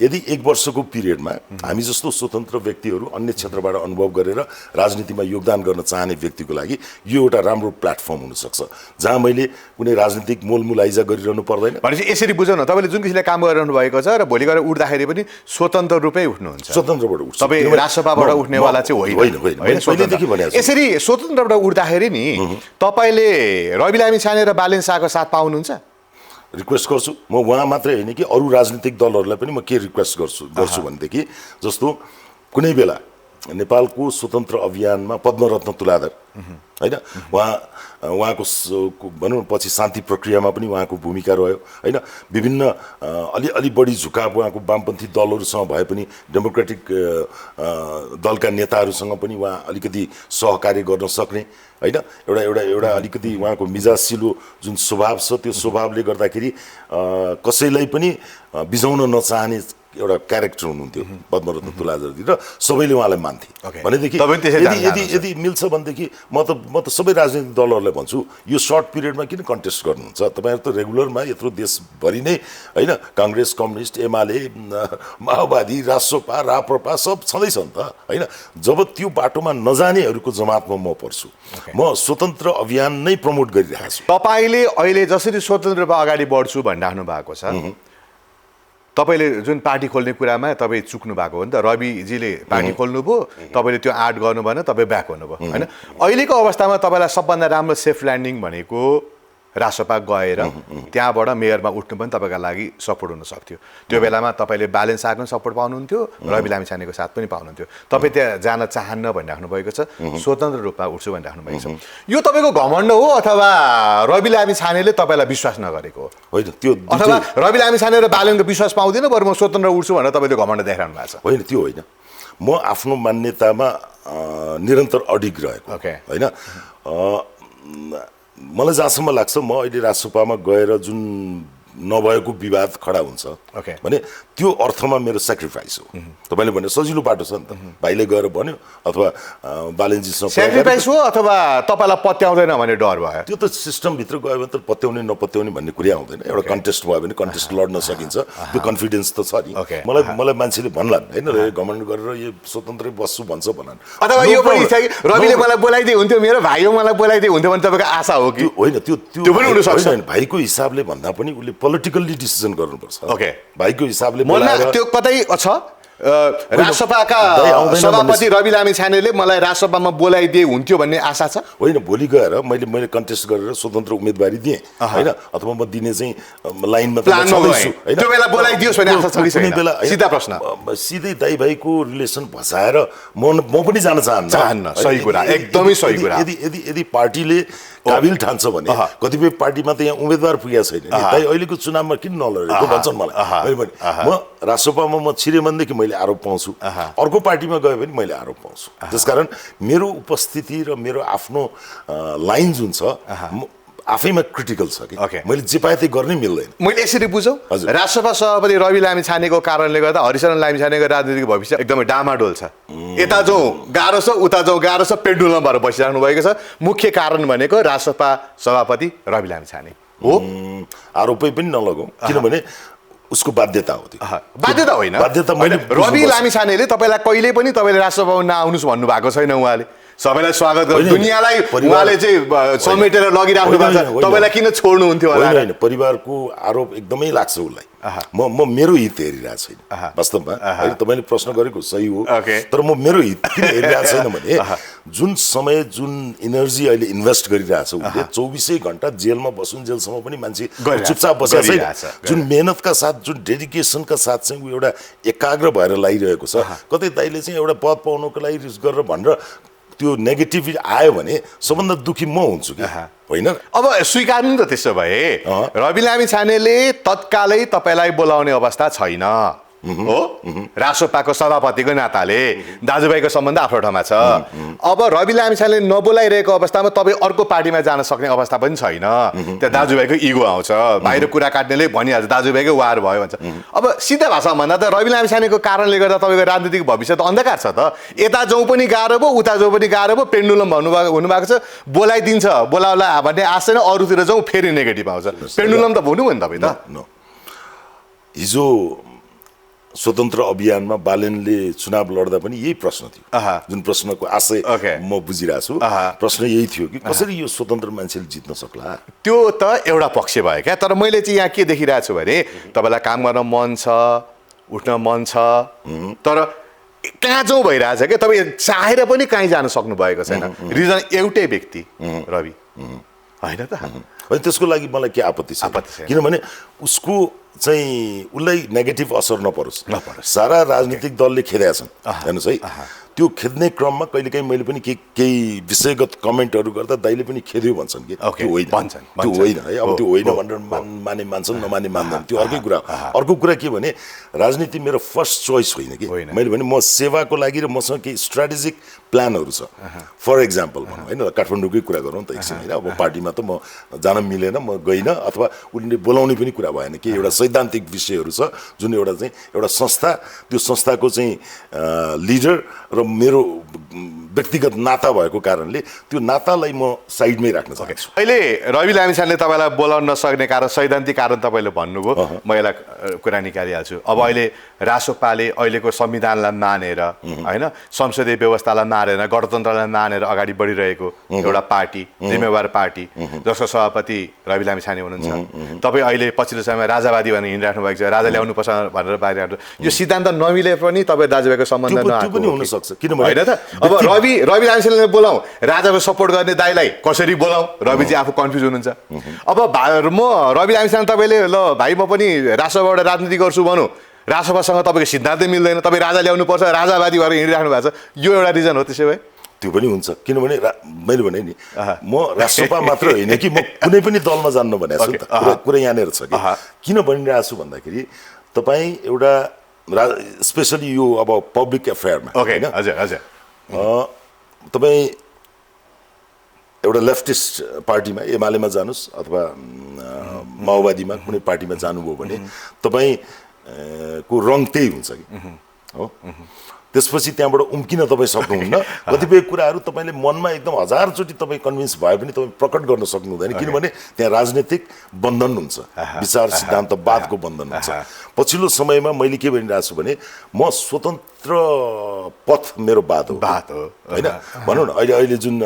Speaker 3: यदि 1 वर्षको पिरियडमा हामी जस्तो स्वतन्त्र व्यक्तिहरू अन्य क्षेत्रबाट अनुभव गरेर राजनीतिमा योगदान गर्न चाहने व्यक्तिको लागि यो एउटा राम्रो प्लेटफर्म हुनसक्छ जहाँ मैले कुनै राजनीतिक मोलमुलाइजा गरिरहनु पर्दैन
Speaker 2: भनेपछि यसरी बुझौँ न तपाईँले जुन किसिमले काम गरिरहनु भएको छ र भोलि गएर उठ्दाखेरि पनि स्वतन्त्र रूपै उठ्नुहुन्छ
Speaker 3: स्वतन्त्रबाट उठ्छ
Speaker 2: तपाईँ रासपाबाट उठ्नेवाला चाहिँ होइन
Speaker 3: पहिलेदेखि भने
Speaker 2: यसरी स्वतन्त्रबाट उठ्दाखेरि नि तपाईँले रवि लामी छाने र बालेन शाहको साथ पाउनुहुन्छ
Speaker 3: रिक्वेस्ट गर्छु म उहाँ मात्रै होइन कि अरू राजनीतिक दलहरूलाई पनि म के रिक्वेस्ट गर्छु भनेदेखि जस्तो कुनै बेला नेपालको स्वतन्त्र अभियानमा पद्मरत्न तुलाधर होइन उहाँको भनौँ पछि शान्ति प्रक्रियामा पनि उहाँको भूमिका रह्यो होइन विभिन्न अलि बढी झुकाव उहाँको वामपन्थी दलहरूसँग भए पनि डेमोक्रेटिक दलका नेताहरूसँग पनि उहाँ अलिकति सहकार्य गर्न सक्ने होइन एउटा अलिकति उहाँको मिजासिलो जुन स्वभाव छ त्यो स्वभावले गर्दाखेरि कसैलाई पनि बिजाउन नचाहने एउटा क्यारेक्टर हुनुहुन्थ्यो पद्मरत्न तुलाधरजी र सबैले उहाँलाई मान्थे भनेदेखि यदि मिल्छ भनेदेखि म त सबै राजनीतिक दलहरूलाई भन्छु यो सर्ट पिरियडमा किन कन्टेस्ट गर्नुहुन्छ तपाईँहरू त रेगुलरमा यत्रो देशभरि नै होइन काङ्ग्रेस कम्युनिस्ट एमाले माओवादी रासोपा राप्रपा सब छँदैछ नि त होइन जब त्यो बाटोमा नजानेहरूको जमातमा म पर्छु म स्वतन्त्र अभियान नै प्रमोट गरिरहेको छु
Speaker 2: तपाईँले अहिले जसरी स्वतन्त्रमा अगाडि बढ्छु भनिराख्नु भएको छ तपाईँले जुन पार्टी खोल्ने कुरामा तपाईँ चुक्नु भएको हो नि त रविजीले पार्टी खोल्नुभयो तपाईँले त्यो आर्ट गर्नु भएन तपाईँ ब्याक हुनुभयो होइन अहिलेको अवस्थामा तपाईँलाई सबभन्दा राम्रो सेफ ल्यान्डिङ भनेको रासपा गएर त्यहाँबाट मेयरमा उठ्नु पनि तपाईँका लागि सपोर्ट हुन सक्थ्यो त्यो बेलामा तपाईँले ब्यालेन्स आएको सपोर्ट पाउनुहुन्थ्यो रवि लामिछानेको साथ पनि पाउनुहुन्थ्यो तपाईँ त्यहाँ जान चाहन्न भनिराख्नु भएको छ स्वतन्त्र रूपमा उठ्छु भनिराख्नु भएको छ यो तपाईँको घमण्ड हो अथवा रवि लामिछानेले तपाईँलाई विश्वास नगरेको हो
Speaker 3: होइन त्यो
Speaker 2: अथवा रवि लामिछाने र बालनको विश्वास पाउँदैन बरु म स्वतन्त्र उठ्छु भनेर तपाईँले घमण्ड देखाइरहनु भएको छ
Speaker 3: होइन त्यो होइन म आफ्नो मान्यतामा निरन्तर अडिग रहेको होइन मलाई जहाँसम्म लाग्छ म अहिले राजसभामा गएर जुन नभएको विवाद खडा हुन्छ भने त्यो अर्थमा मेरो सेक्रिफाइस हो तपाईँले भने सजिलो बाटो छ नि त भाइले गएर भन्यो अथवा बालेन्जीसँग
Speaker 2: सेक्रिफाइस हो अथवा तपाईँलाई पत्याउँदैन भन्ने डर भयो
Speaker 3: त्यो त सिस्टमभित्र गयो भने त पत्याउने नपत्याउने भन्ने कुरा आउँदैन एउटा कन्टेस्ट भयो भने कन्टेस्ट लड्न सकिन्छ त्यो कन्फिडेन्स त छ नि मलाई मान्छेले भन्लान् होइन घमण्ड गरेर यो स्वतन्त्रै बस्छु भन्छ भन्लान्
Speaker 2: अथवा यो पनि इच्छा कि रविले मलाई बोलाइदिए हुन्थ्यो मेरो भाइ हो मलाई बोलाइदिए हुन्थ्यो भने तपाईँको आशा हो कि
Speaker 3: होइन त्यो
Speaker 2: पनि हुन सक्छ
Speaker 3: भाइको हिसाबले भन्दा पनि उसले पोलिटिकल्ली डिसिजन गर्नुपर्छ भाइको हिसाबले
Speaker 2: त्यो कतै छ राजसभाका सभापति रवि लामिछानेले मलाई राजसभामा बोलाइदिए हुन्थ्यो भन्ने आशा छ
Speaker 3: होइन भोलि गएर मैले कन्टेस्ट गरेर स्वतन्त्र उम्मेदवारी दिएँ होइन अथवा म दिने चाहिँ लाइनमा
Speaker 2: त्यो बेला बोलाइदियोस् भन्ने आशा छ कि छैन सिधा प्रश्न
Speaker 3: सिधै दाइ भाइको रिलेसन भसाएर म पनि जान
Speaker 2: चाहन्न सही कुरा एकदमै सही कुरा
Speaker 3: यदि पार्टीले काबिल ठान्छ भने कतिपय पार्टीमा त यहाँ उम्मेदवार पुगेको छैन दाइ अहिलेको चुनावमा किन नलडेको भन्छन् मलाई म राजसभामा म छिरे भनेदेखि मैले आरोप पाउँछु अर्को पार्टीमा गयो भने मैले आरोप पाउँछु त्यसकारण मेरो उपस्थिति र मेरो आफ्नो लाइन जुन छ आफैमा क्रिटिकल छ कि मैले जे पाए त्यही गर्नै मिल्दैन
Speaker 2: मैले यसरी बुझौँ राजसभा सभापति रवि लामिछानेको कारणले गर्दा हरिशरण लामिछानेको राजनीतिक भविष्य एकदमै डामाडोल छ यता जो गाह्रो छ उता जो गाह्रो छ पेन्डुलम भएर बसिराख्नु भएको छ मुख्य कारण भनेको राजसभा सभापति रवि लामिछाने हो
Speaker 3: आरोपै पनि नलगाउँ किनभने उसको बाध्यता हो त्यो
Speaker 2: बाध्यता होइन
Speaker 3: बाध्यता मैले
Speaker 2: रवि लामिछानेले तपाईँलाई कहिले पनि तपाईँले राजसभामा नआउनुहोस् भन्नुभएको छैन उहाँले सबैलाई स्वागत गर्नु दुनियाँलाई उहाँले चाहिँ समेटेर लगिराख्नु भएको छ तपाईँलाई किन छोड्नुहुन्थ्यो होला
Speaker 3: होइन परिवारको आरोप एकदमै लाग्छ उसलाई म मेरो हित हेरिरहेको छैन वास्तवमा अहिले तपाईँले प्रश्न गरेको सही हो तर म मेरो हित किन हेरिरहेको छैन भने जुन समय जुन इनर्जी अहिले इन्भेस्ट गरिरहेछ उसले 24 घण्टा जेलमा बसुन्जेलसम्म पनि मान्छे चुपचाप बसेको छैन जुन मेहनतका साथ जुन डेडिकेसनका साथ चाहिँ ऊ एउटा एकाग्र भएर लागिरहेको छ कतै दाइले चाहिँ एउटा पद पाउनको लागि रिस्क गरेर भनेर त्यो नेगेटिभ आयो भने सबभन्दा दुखी म हुन्छु कि होइन
Speaker 2: अब स्वीकार्नु त त्यसो भए रवि लामिछानेले तत्कालै तपाईँलाई बोलाउने अवस्था छैन हो राजसभाको सभापतिको नाताले दाजुभाइको सम्बन्ध आफ्नो ठाउँमा छ अब रवि लामिछानेले नबोलाइरहेको अवस्थामा तपाईँ अर्को पार्टीमा जान सक्ने अवस्था पनि छैन त्यहाँ दाजुभाइको इगो आउँछ बाहिर कुरा काट्नेले भनिहाल्छ दाजुभाइकै वार भयो भन्छ अब सिधा भाषामा भन्दा त रवि लामिछानेको कारणले गर्दा तपाईँको राजनीतिक भविष्य त अन्धकार छ त यता जाउँ पनि गाह्रो भयो उता जाउँ पनि गाह्रो भयो पेन्डुलम हुनुभएको छ बोलाइदिन्छ बोलाउला भन्ने आश छैन अरूतिर जाउँ फेरि नेगेटिभ आउँछ पेन्डुलम त भन्नु भयो नि तपाईँ त
Speaker 3: हिजो स्वतन्त्र अभियानमा बालेनले चुनाव लड्दा पनि यही प्रश्न थियो जुन प्रश्नको आशय म बुझिरहेको छु प्रश्न यही थियो कि कसरी यो स्वतन्त्र मान्छेले जित्न सक्ला
Speaker 2: त्यो त एउटा पक्ष भयो क्या तर मैले चाहिँ यहाँ के देखिरहेको छु भने तपाईँलाई काम गर्न मन छ उठ्न मन छ तर कहाँ जाउँ भइरहेछ क्या तपाईँ चाहेर पनि कहीँ जान सक्नु भएको छैन रिजन एउटै व्यक्ति रवि होइन त
Speaker 3: होइन त्यसको लागि मलाई के आपत्ति छ किनभने उसको चाहिँ उसलाई नेगेटिभ असर नपरोस् सारा राजनीतिक दलले खेदेका छन् हेर्नुहोस् है त्यो खेद्ने क्रममा कहिलेकाहीँ मैले पनि केही विषयगत कमेन्टहरू गर्दा दाइले पनि खेद्यो भन्छन् कि त्यो होइन त्यो होइन है अब त्यो होइन भनेर माने मान्छन् नमाने मान्दैन त्यो अर्कै कुरा अर्को कुरा के भने राजनीति मेरो फर्स्ट चोइस होइन कि मैले भने म सेवाको लागि र मसँग केही स्ट्राटेजिक प्लानहरू छ फर इक्जाम्पल भनौँ होइन काठमाडौँकै कुरा गरौँ त एकछिन होइन अब पार्टीमा त म जान मिलेन म गइनँ अथवा उनले बोलाउने पनि कुरा भएन कि एउटा सैद्धान्तिक विषयहरू छ जुन एउटा चाहिँ एउटा संस्था त्यो संस्थाको चाहिँ लिडर र मेरो व्यक्तिगत नाता भएको कारणले त्यो नातालाई म साइडमै राख्न चाहन्छु
Speaker 2: अहिले रवि लामिछानेले तपाईँलाई बोलाउन नसक्ने कारण सैद्धान्तिक कारण तपाईँले भन्नुभयो म यसलाई कुरा निकालिहाल्छु अब अहिले रासोपाले अहिलेको संविधानलाई मानेर होइन संसदीय व्यवस्थालाई मानेर गणतन्त्रलाई मानेर अगाडि बढिरहेको एउटा पार्टी जिम्मेवार पार्टी जसको सभापति रवि लामिछाने हुनुहुन्छ तपाईँ अहिले पछिल्लो समयमा राजावादी भनेर हिँडिराख्नु भएको छ, राजा ल्याउनुपर्छ भनेर बाहिर यो सिद्धान्त नमिले पनि तपाईँ दाजुभाइको सम्बन्ध
Speaker 3: त्यो पनि हुनसक्छ, किनभने
Speaker 2: होइन त। अब रवि लामिछानेलाई बोलाउँ, राजाको सपोर्ट गर्ने दाइलाई कसरी बोलाउँ, रविजी आफू कन्फ्युज हुनुहुन्छ। अब म रवि लामिछाने तपाईँले ल भाइ म पनि राजसभाबाट राजनीति गर्छु भनौँ, राजसभासँग तपाईँको सिद्धान्तै मिल्दैन, तपाईँ राजा ल्याउनुपर्छ, राजावादी भएर हिँडिराख्नु भएको छ, यो एउटा रिजन हो त्यसो भए?
Speaker 3: त्यो पनि हुन्छ, किनभने मैले भने नि म राष्ट्रसभा मात्र होइन कि म कुनै पनि दलमा जान्न भनेको छु नि त। कुरा यहाँनिर छ कि किन भनिरहेको छु भन्दाखेरि तपाईँ एउटा स्पेसली यो अब पब्लिक एफेयरमा
Speaker 2: होइन, हजुर हजुर,
Speaker 3: तपाईँ एउटा लेफ्टिस्ट पार्टीमा एमालेमा जानुहोस् अथवा माओवादीमा कुनै पार्टीमा जानुभयो भने तपाईँको रङ त्यही हुन्छ कि हो। त्यसपछि त्यहाँबाट उम्किन तपाईँ सक्नुहुन्न। कतिपय कुराहरू तपाईँले मनमा एकदम हजारचोटि तपाईँ कन्भिन्स भए पनि तपाईँ प्रकट गर्न सक्नु हुँदैन, किनभने त्यहाँ राजनीतिक बन्धन हुन्छ, विचार सिद्धान्तवादको बन्धन हुन्छ। पछिल्लो समयमा मैले के भनिरहेको छु भने म स्वतन्त्र पथ मेरो बात हो होइन। भनौँ न अहिले जुन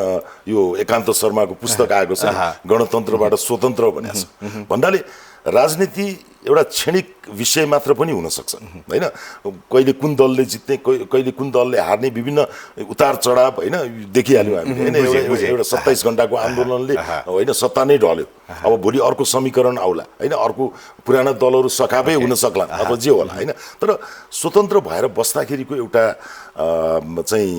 Speaker 3: यो एकान्त शर्माको पुस्तक आएको छ गणतन्त्रबाट स्वतन्त्र भनेको छ भन्नाले राजनीति एउटा क्षणिक विषय मात्र पनि हुनसक्छ होइन। कहिले कुन दलले जित्ने, कहिले कुन दलले हार्ने, विभिन्न उतार चढाव होइन देखिहाल्यौँ हामीले होइन। एउटा 27 घन्टाको आन्दोलनले होइन सत्ता नै ढल्यो, अब भोलि अर्को समीकरण आउला होइन, अर्को पुराना दलहरू सखापै हुन सक्ला अब जे होला होइन। तर स्वतन्त्र भएर बस्दाखेरिको एउटा चाहिँ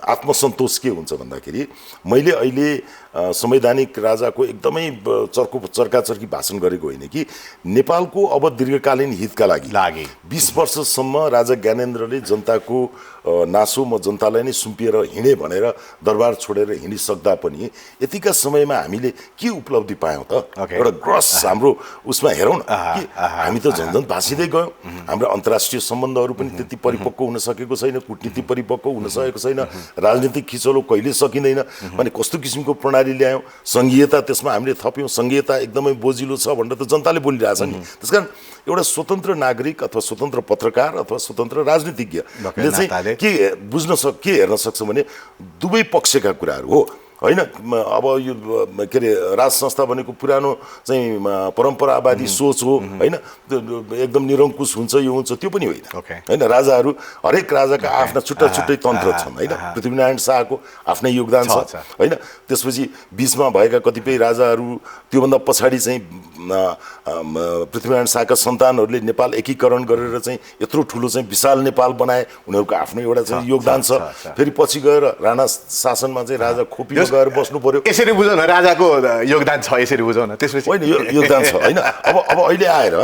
Speaker 3: आत्मसन्तोष के हुन्छ भन्दाखेरि मैले अहिले संवैधानिक राजाको एकदमै चर्काचर्की भाषण गरेको होइन कि नेपालको अब दीर्घकालीन हितका लागि 20 वर्षसम्म राजा ज्ञानेन्द्रले जनताको नासो म जनतालाई नै सुम्पिएर हिँडे भनेर दरबार छोडेर हिँडिसक्दा पनि यतिका समयमा हामीले के उपलब्धि पायौँ त? एउटा ग्रस हाम्रो उसमा हेरौँ न कि हामी त झन्झन भाँसिँदै गयौँ। हाम्रो अन्तर्राष्ट्रिय सम्बन्धहरू पनि त्यति परिपक्व हुन सकेको छैन, कूटनीति परिपक्व हुन सकेको छैन, राजनीतिक खिचलो कहिले सकिँदैन भने कस्तो किसिमको प्रणाली ल्यायौँ, सङ्घीयता त्यसमा हामीले थप्यौँ, सङ्घीयता एकदमै बोजिलो छ भनेर त जनताले बोलिरहेछ नि। त्यसकारण एउटा स्वतन्त्र नागरिक अथवा स्वतन्त्र पत्रकार अथवा स्वतन्त्र राजनीतिज्ञले चाहिँ के हेर्न सक्छ भने दुवै पक्षका कुराहरू हो होइन। अब यो के अरे राज संस्था भनेको पुरानो चाहिँ परम्परावादी सोच हो होइन, एकदम निरङ्कुश हुन्छ यो हुन्छ त्यो पनि होइन होइन। राजाहरू हरेक राजाका आफ्ना छुट्टा छुट्टै तन्त्र छन् होइन। पृथ्वीनारायण शाहको आफ्नै योगदान छ होइन। त्यसपछि बिचमा भएका कतिपय राजाहरू त्योभन्दा पछाडि चाहिँ पृथ्वीनारायण शाहका सन्तानहरूले नेपाल एकीकरण गरेर चाहिँ यत्रो ठुलो चाहिँ विशाल नेपाल बनाए, उनीहरूको आफ्नो एउटा चाहिँ योगदान छ। फेरि पछि गएर राणा शासनमा चाहिँ राजा खोपी गएर बस्नु पर्यो।
Speaker 2: यसरी बुझौँ न, राजाको योगदान छ, यसरी बुझौँ न। त्यसपछि
Speaker 3: होइन यो योगदान छ होइन। अब अहिले आएर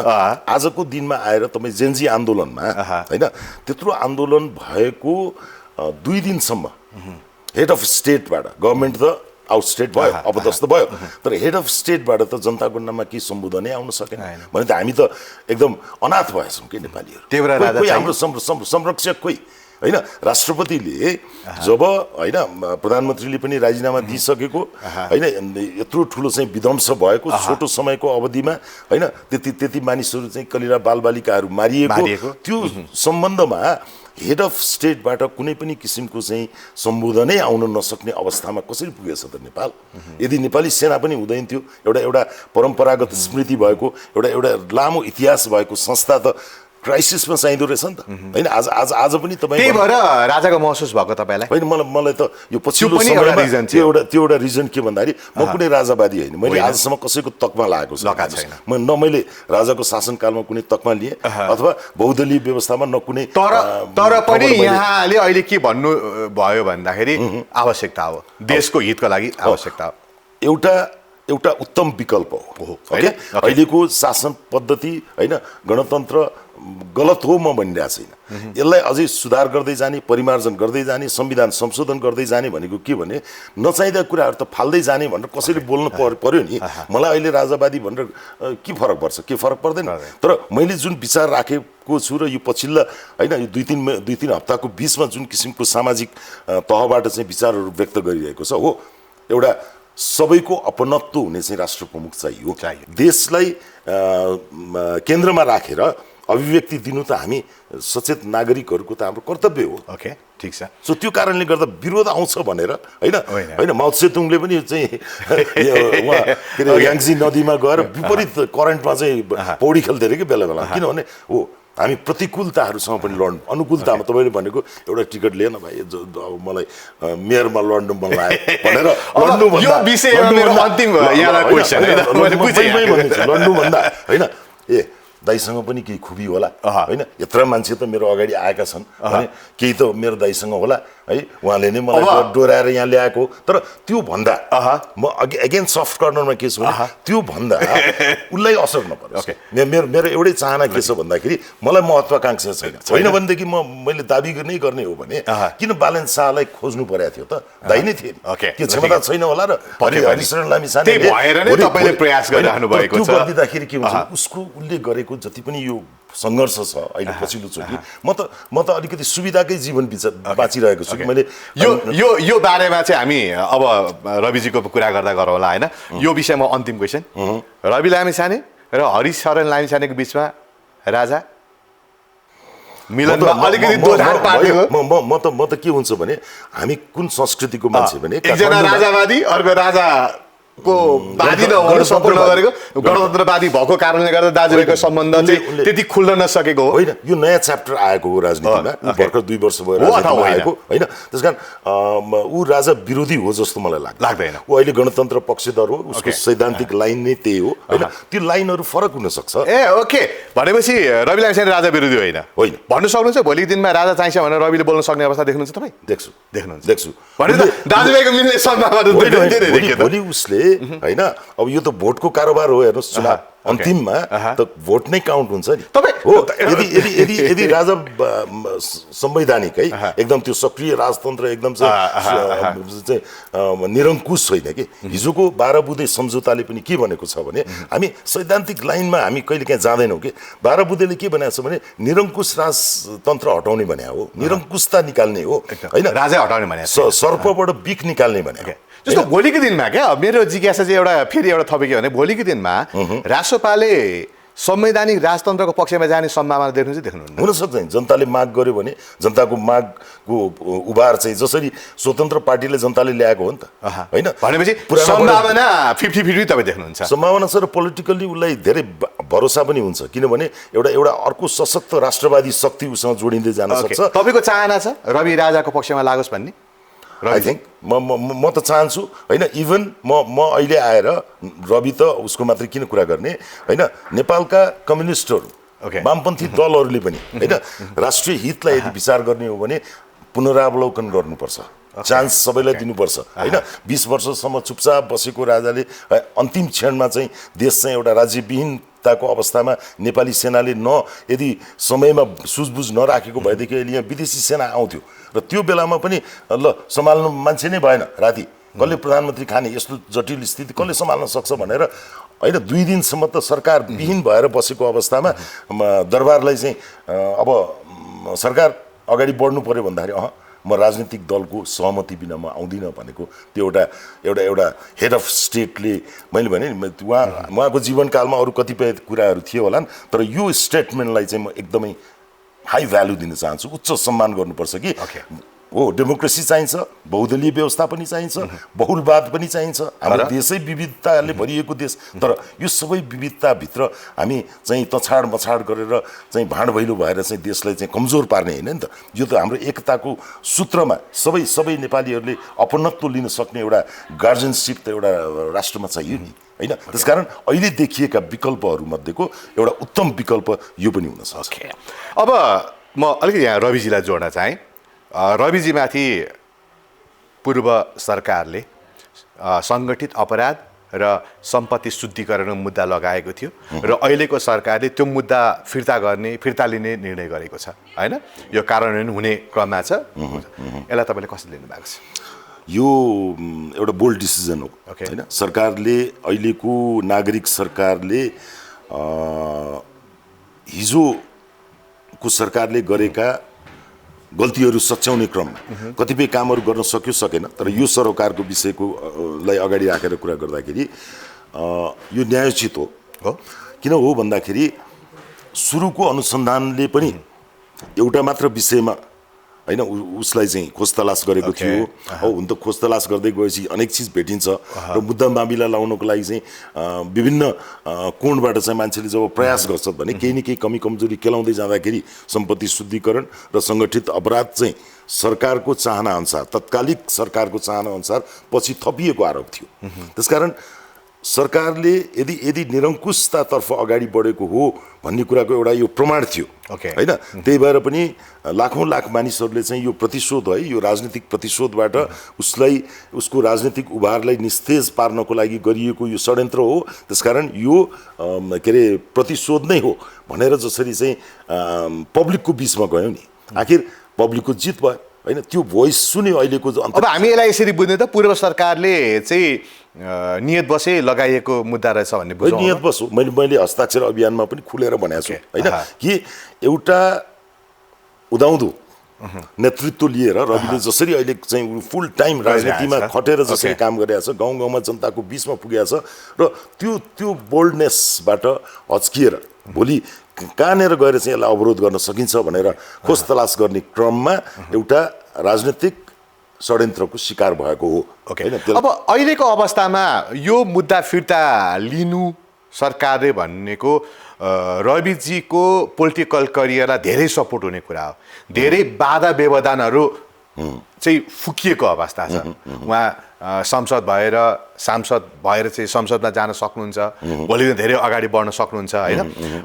Speaker 3: आजको दिनमा आएर तपाईँ जेन्जी आन्दोलनमा होइन, त्यत्रो आन्दोलन भएको 2 दिनसम्म हेड अफ स्टेटबाट, गभर्मेन्ट त आउटस्टेट भयो, अपदस्थ भयो, तर हेड अफ स्टेटबाट त जनताको नाममा केही सम्बोधनै आउन सकेन भने त हामी त एकदम अनाथ भएछौँ कि नेपालीहरू। कोही हाम्रो संरक्षक कोही होइन। राष्ट्रपतिले जब होइन प्रधानमन्त्रीले पनि राजीनामा दिइसकेको होइन, यत्रो ठुलो चाहिँ विध्वंस भएको छोटो समयको अवधिमा होइन, त्यति मानिसहरू चाहिँ कलिरा बालबालिकाहरू मारिएको त्यो सम्बन्धमा हेड अफ स्टेटबाट कुनै पनि किसिमको चाहिँ सम्बोधनै आउन नसक्ने अवस्थामा कसरी पुगेछ त नेपाल? यदि नेपाली सेना पनि हुँदैन थियो, एउटा परम्परागत स्मृति भएको एउटा लामो इतिहास भएको संस्था त क्राइसिसमा चाहिँदो रहेछ नि त होइन। आज पनि तपाईँ
Speaker 2: त्यही भएर राजाको महसुस भएको तपाईँलाई
Speaker 3: होइन। मलाई त यो पछिल्लो समयमा त्यो एउटा रिजन के भन्दाखेरि म कुनै राजावादी होइन, मैले आजसम्म कसैको तकमा लागेको छैन। मैले राजाको शासनकालमा कुनै तकमा लिएँ अथवा बहुदलीय व्यवस्थामा न कुनै।
Speaker 2: तर पनि यहाँले अहिले के भन्नु भयो भन्दाखेरि आवश्यकता हो, देशको हितको लागि आवश्यकता हो,
Speaker 3: एउटा उत्तम विकल्प हो होइन। अहिलेको शासन पद्धति होइन गणतन्त्र गलत हो म भनिरहेको छैन। यसलाई अझै सुधार गर्दै जाने, परिमार्जन गर्दै जाने, संविधान संशोधन गर्दै जाने भनेको के भने नचाहिँदा कुराहरू त फाल्दै जाने भनेर कसैले बोल्नु पर्यो नि। मलाई अहिले राजावादी भनेर के फरक पर्छ? के फरक पर्दैन। तर मैले जुन विचार राखेको छु र यो पछिल्ला होइन यो 2-3 हप्ताको बिचमा जुन किसिमको सामाजिक तहबाट चाहिँ विचारहरू व्यक्त गरिरहेको छ हो, एउटा सबैको अपनत्व हुने चाहिँ राष्ट्र प्रमुख चाहियो। देशलाई केन्द्रमा राखेर अभिव्यक्ति दिनु त हामी सचेत नागरिकहरूको त हाम्रो कर्तव्य हो।
Speaker 2: ओके, ठिक छ।
Speaker 3: सो त्यो कारणले गर्दा विरोध आउँछ भनेर होइन माओ त्से-तुङले पनि चाहिँ उहाँ के अरे याङ्सी नदीमा गएर विपरीत करेन्टमा चाहिँ पौडी खेल्दै अरे कि बेला बेला, किनभने हो हामी प्रतिकूलताहरूसँग पनि लड्नु, अनुकूलतामा तपाईँले भनेको एउटा टिकट लिएन भाइ अब मलाई मेयरमा लड्नु मन लाग्यो भनेर लड्नु
Speaker 2: यो विषयमा मेरो अन्तिम यहाँलाई क्वेशन है मैले बुझेँ
Speaker 3: लड्नु भन्दा होइन ए दाइसँग पनि केही खुबी होला होइन, यत्र मान्छे त मेरो अगाडि आएका छन् भने केही त मेरो दाइसँग होला है, उहाँले नै मलाई डोराएर यहाँ ल्याएको। तर त्यो भन्दा म अगेन सफ्ट कर्नरमा के छु भने त्यो भन्दा उसलाई असर नपरोस्। मेरो एउटै चाहना के छ भन्दाखेरि मलाई महत्त्वाकांक्षा छैन भनेदेखि मैले दाबी नै गर्ने हो भने किन बालन शाहलाई खोज्नु परेको थियो त, दाइ नै थिए के क्षमता छैन होला र हरिशरण लामिछाने
Speaker 2: प्रयास गरिरहनु भएको छ।
Speaker 3: त्यो गरिदिँदाखेरि के हुन्छ उसको उसले गरेको जति पनि यो सङ्घर्ष छ अहिले पछिल्लो चोटि म त अलिकति सुविधाकै जीवन बाँचिरहेको छु। मैले
Speaker 2: यो बारेमा चाहिँ हामी अब रविजीको कुरा गर्दा गरौँला होइन। यो विषयमा अन्तिम क्वेसन, रवि लामिछाने र हरिशरण लामिछानेको बिचमा राजा मिलनमा अलिकति दोधार पार्यो।
Speaker 3: म त के हुन्छ भने हामी कुन संस्कृतिको मान्छे भने
Speaker 2: एकजना राजावादी अर्को राजा को वादी नहुनु सम्पूर्ण गरेको गणतन्त्रवादी भएको कारणले गर्दा दाजुभाइको सम्बन्ध चाहिँ त्यति खुल्न नसकेको हो।
Speaker 3: होइन यो नयाँ च्याप्टर आएको हो राजनीतिमा, भर्खर 2 वर्ष भयो राजनीतिमा आएको होइन। त्यसकारण ऊ राजा विरोधी हो जस्तो मलाई
Speaker 2: लाग्दैन।
Speaker 3: ऊ अहिले गणतन्त्र पक्षधर हो, उसको सैद्धान्तिक लाइन नै त्यही हो होइन। त्यो लाइनहरू फरक हुन सक्छ।
Speaker 2: ओके, भनेपछि रवि लामिछाने राजा विरोधी होइन भन्नु सक्नुहुन्छ? भोलिको दिनमा राजा चाहिन्छ भनेर रविले बोल्न सक्ने अवस्था देख्नुहुन्छ तपाईँ? देख्छु भने दाजुभाइको मिल्ने सम्भावना
Speaker 3: भोलि उसले होइन। अब यो त भोटको कारोबार हो, हेर्नुहोस् चुनाव अन्तिममा त भोट नै काउन्ट हुन्छ नि हो। यदि राजा संवैधानिक है एकदम त्यो सक्रिय राजतन्त्र एकदम चाहिँ निरङ्कुश होइन कि, हिजोको 12 बुँदे सम्झौताले पनि के भनेको छ भने हामी सैद्धान्तिक लाइनमा हामी कहिले काहीँ जाँदैनौँ कि। 12 बुँदेले के भनेको छ भने निरङ्कुश राजतन्त्र हटाउने भने हो, निरङ्कुशता निकाल्ने हो होइन,
Speaker 2: राजा हटाउने भने
Speaker 3: सर्पबाट बिख निकाल्ने भने।
Speaker 2: जस्तो भोलिको दिनमा क्या मेरो जिज्ञासा चाहिँ फेरि एउटा थपेको भने भोलिको दिनमा रासोपाले संवैधानिक राजतन्त्रको पक्षमा जाने सम्भावना देख्नुहुन्छ?
Speaker 3: हुन सक्दैन। जनताले माग गर्यो भने जनताको मागको उभार चाहिँ जसरी स्वतन्त्र पार्टीले जनताले ल्याएको हो नि त होइन।
Speaker 2: भनेपछि सम्भावना 50-50 तपाईँ देख्नुहुन्छ?
Speaker 3: सम्भावना छ र पोलिटिकल्ली उसलाई धेरै भरोसा पनि हुन्छ, किनभने एउटा अर्को सशक्त राष्ट्रवादी शक्ति उसँग जोडिँदै जान सक्छ।
Speaker 2: तपाईँको चाहना छ रवि राजाको पक्षमा लागोस् भन्ने?
Speaker 3: आई थिङ्क म त चाहन्छु होइन। इभन म अहिले आएर रवि त उसको मात्रै किन कुरा गर्ने होइन, नेपालका कम्युनिस्टहरू वामपन्थी दलहरूले पनि होइन राष्ट्रिय हितलाई यदि विचार गर्ने हो भने पुनरावलोकन गर्नुपर्छ, चान्स सबैलाई दिनुपर्छ होइन। 20 वर्षसम्म चुपचाप बसेको राजाले अन्तिम क्षणमा चाहिँ देश चाहिँ एउटा राज्यविहीनताको अवस्थामा नेपाली सेनाले यदि समयमा सुझबुझ नराखेको भएदेखि अहिले यहाँ विदेशी सेना आउँथ्यो र त्यो बेलामा पनि ल सम्हाल्नु मान्छे नै भएन, राति कसले प्रधानमन्त्री खाने, यस्तो जटिल स्थिति कसले सम्हाल्न सक्छ भनेर होइन 2 दिनसम्म त सरकार विहीन भएर बसेको अवस्थामा दरबारलाई चाहिँ अब सरकार अगाडि बढ्नु पर्यो भन्दाखेरि म राजनीतिक दलको सहमति बिना म आउँदिनँ भनेको त्यो एउटा हेड अफ स्टेटले मैले भने उहाँको जीवनकालमा अरू कतिपय कुराहरू थिए होलान्, तर यो स्टेटमेन्टलाई चाहिँ म एकदमै हाई भ्यालु दिन चाहन्छु, उच्च सम्मान गर्नुपर्छ कि हो। डेमोक्रेसी चाहिन्छ, बहुदलीय व्यवस्था पनि चाहिन्छ, बहुलवाद पनि चाहिन्छ। हाम्रो देशै विविधताले भरिएको देश, तर यो सबै विविधताभित्र हामी चाहिँ तछाड मछाड गरेर चाहिँ भाँडभैलो भएर चाहिँ देशलाई चाहिँ कमजोर पार्ने होइन नि त। यो त हाम्रो एकताको सूत्रमा सबै नेपालीहरूले अपनत्व लिन सक्ने एउटा गार्जियनसिप त एउटा राष्ट्रमा चाहियो नि होइन। त्यसकारण अहिले देखिएका विकल्पहरूमध्येको एउटा उत्तम विकल्प यो पनि हुन सक्छ।
Speaker 2: अब म अलिकति यहाँ रविजीलाई जोड्न चाहेँ। रविजीमाथि पूर्व सरकारले सङ्गठित अपराध र सम्पत्ति शुद्धिकरण मुद्दा लगाएको थियो र अहिलेको सरकारले त्यो मुद्दा फिर्ता लिने निर्णय गरेको छ होइन। यो कार्यान्वयन हुने क्रममा छ। यसलाई तपाईँले कसरी लिनु भएको छ?
Speaker 3: यो एउटा बोल्ड डिसिजन हो होइन। सरकारले अहिलेको नागरिक सरकारले हिजोको सरकारले गरेका गल्तीहरू सच्याउने क्रममा कतिपय कामहरू गर्न सक्यो सकेन, तर यो सरकारको विषयकोलाई अगाडि राखेर कुरा गर्दाखेरि यो न्यायोचित हो। किन हो भन्दाखेरि सुरुको अनुसन्धानले पनि एउटा मात्र विषयमा होइन उसलाई चाहिँ खोज तलास गरेको थियो। हुन त खोज तलास गर्दै गएपछि अनेक चिज भेटिन्छ र मुद्दा मामिला लाउनको लागि चाहिँ विभिन्न कोणबाट चाहिँ मान्छेले जब प्रयास गर्छ भने केही न केही कमी कमजोरी केलाउँदै जाँदाखेरि सम्पत्ति शुद्धिकरण र सङ्गठित अपराध चाहिँ सरकारको चाहना अनुसार, तत्कालिक सरकारको चाहना अनुसार पछि थपिएको आरोप थियो। त्यसकारण सरकारले यदि निरङ्कुशतातर्फ अगाडि बढेको हो भन्ने कुराको एउटा यो प्रमाण थियो होइन। त्यही भएर पनि लाखौँ लाख मानिसहरूले चाहिँ यो प्रतिशोध है, यो राजनीतिक प्रतिशोधबाट उसको राजनीतिक उभारलाई निस्तेज पार्नको लागि गरिएको यो षड्यन्त्र हो। त्यसकारण यो के अरे प्रतिशोध नै हो भनेर जसरी चाहिँ पब्लिकको बिचमा गयो नि, आखिर पब्लिकको जित भयो होइन। त्यो भोइस सुन्यो अहिलेको।
Speaker 2: अब हामी यसलाई यसरी बुझ्ने त पूर्व सरकारले चाहिँ नियत बसे लगाइएको मुद्दा रहेछ भन्ने बुझ्नु।
Speaker 3: नियत बस हो, मैले हस्ताक्षर अभियानमा पनि खुलेर भनेको छु होइन कि एउटा उदाउँदो नेतृत्व लिएर रविले जसरी अहिले चाहिँ फुल टाइम राजनीतिमा खटेर जसरी काम गरिरहेको छ, गाउँ गाउँमा जनताको बिचमा पुगेको छ र त्यो बोल्डनेसबाट हच्किएर भोलि कहाँनिर गएर चाहिँ यसलाई अवरोध गर्न सकिन्छ भनेर खोज तलास गर्ने क्रममा एउटा राजनीतिक षड्यन्त्रको शिकार भएको हो।
Speaker 2: अब अहिलेको अवस्थामा यो मुद्दा फिर्ता लिनु सरकारले भनेको रविजीको पोलिटिकल करियरलाई धेरै सपोर्ट हुने कुरा हो। धेरै बाधा व्यवधानहरू चाहिँ फुकिएको अवस्था छ। उहाँ सांसद भएर चाहिँ संसदमा जान सक्नुहुन्छ, भोलि धेरै अगाडि बढ्न सक्नुहुन्छ होइन।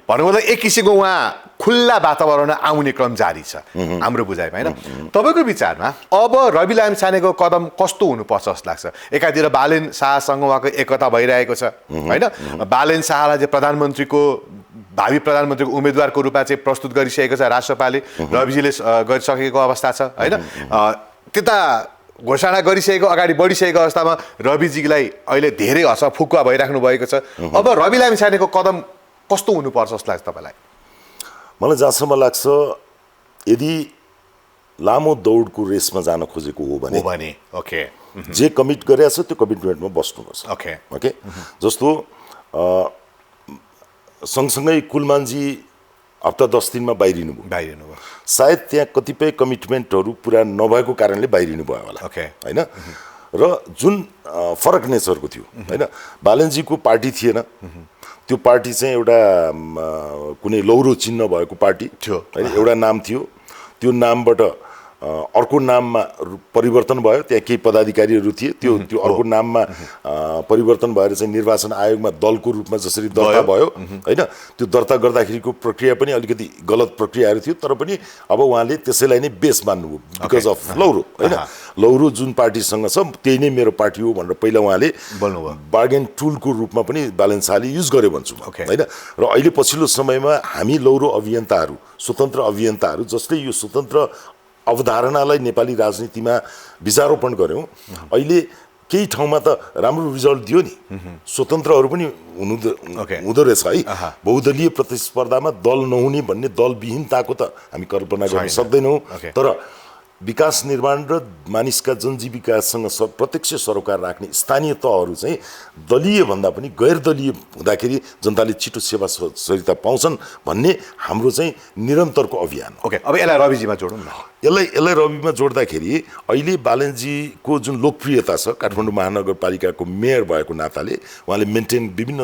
Speaker 2: भन्नु मतलब एक किसिमको उहाँ खुल्ला वातावरण आउने क्रम जारी छ हाम्रो बुझाइमा होइन। तपाईँको विचारमा अब रवि लामिछानेको कदम कस्तो हुनुपर्छ जस्तो लाग्छ? एकातिर बालेन शाहसँग उहाँको एकता भइरहेको छ होइन। बालेन शाहलाई चाहिँ भावी प्रधानमन्त्रीको उम्मेदवारको रूपमा चाहिँ प्रस्तुत गरिसकेको छ राष्ट्रपाले, रविजीले गरिसकेको अवस्था छ होइन। त्यता घोषणा गरिसकेको अगाडि बढिसकेको अवस्थामा रविजीलाई अहिले धेरै हसफुक्वा भइराख्नु भएको छ। अब रवि लामिछानेको कदम कस्तो हुनुपर्छ जस्तो लाग्छ तपाईँलाई?
Speaker 3: मलाई जहाँसम्म लाग्छ यदि लामो दौडको रेसमा जान खोजेको हो भने जे कमिट गरेको छ त्यो कमिटमेन्टमा बस्नुपर्छ। ओके जस्तो सँगसँगै कुलमानजी हप्ता 10 दिनमा बाहिरिनु भयो। सायद त्यहाँ कतिपय कमिटमेन्टहरू पुरा नभएको कारणले बाहिरिनु भयो होला होइन। र जुन फरक नेचरको थियो होइन, बालेनजीको पार्टी थिएन, त्यो पार्टी चाहिँ एउटा कुनै लौरो चिन्ह भएको पार्टी थियो होइन। एउटा नाम थियो, त्यो नामबाट अर्को नाममा परिवर्तन भयो। त्यहाँ केही पदाधिकारीहरू थिए, त्यो अर्को नाममा परिवर्तन भएर चाहिँ निर्वाचन आयोगमा दलको रूपमा जसरी दर्ता भयो होइन, त्यो दर्ता गर्दाखेरिको प्रक्रिया पनि अलिकति गलत प्रक्रियाहरू थियो। तर पनि अब उहाँले त्यसैलाई नै बेस मान्नुभयो बिकज अफ लौरो होइन। लौरो जुन पार्टीसँग छ त्यही नै मेरो पार्टी हो भनेर पहिला उहाँले बार्गेन टुलको रूपमा पनि बालेन शाहले युज गरे भन्छु होइन। र अहिले पछिल्लो समयमा हामी लौरो अभियन्ताहरू, स्वतन्त्र अभियन्ताहरू जसले यो स्वतन्त्र अवधारणालाई नेपाली राजनीतिमा विचारोपण गऱ्यौँ, अहिले केही ठाउँमा त राम्रो रिजल्ट दियो नि। स्वतन्त्रहरू पनि हुँदो रहेछ है। बहुदलीय प्रतिस्पर्धामा दल नहुने भन्ने दलविहीनताको त हामी कल्पना गर्न सक्दैनौँ। तर विकास निर्माण र मानिसका जनजीविकासँग प्रत्यक्ष सरोकार राख्ने स्थानीय तहहरू चाहिँ दलीय भन्दा पनि गैर दलीय हुँदाखेरि जनताले छिटो सेवा सरिता पाउँछन् भन्ने हाम्रो चाहिँ निरन्तरको अभियान हो।
Speaker 2: अब यसलाई रविजीमा जोडौँ न।
Speaker 3: यसलाई रविमा जोड्दाखेरि अहिले बालेनजीको जुन लोकप्रियता छ, काठमाडौँ महानगरपालिकाको मेयर भएको नाताले उहाँले मेन्टेन विभिन्न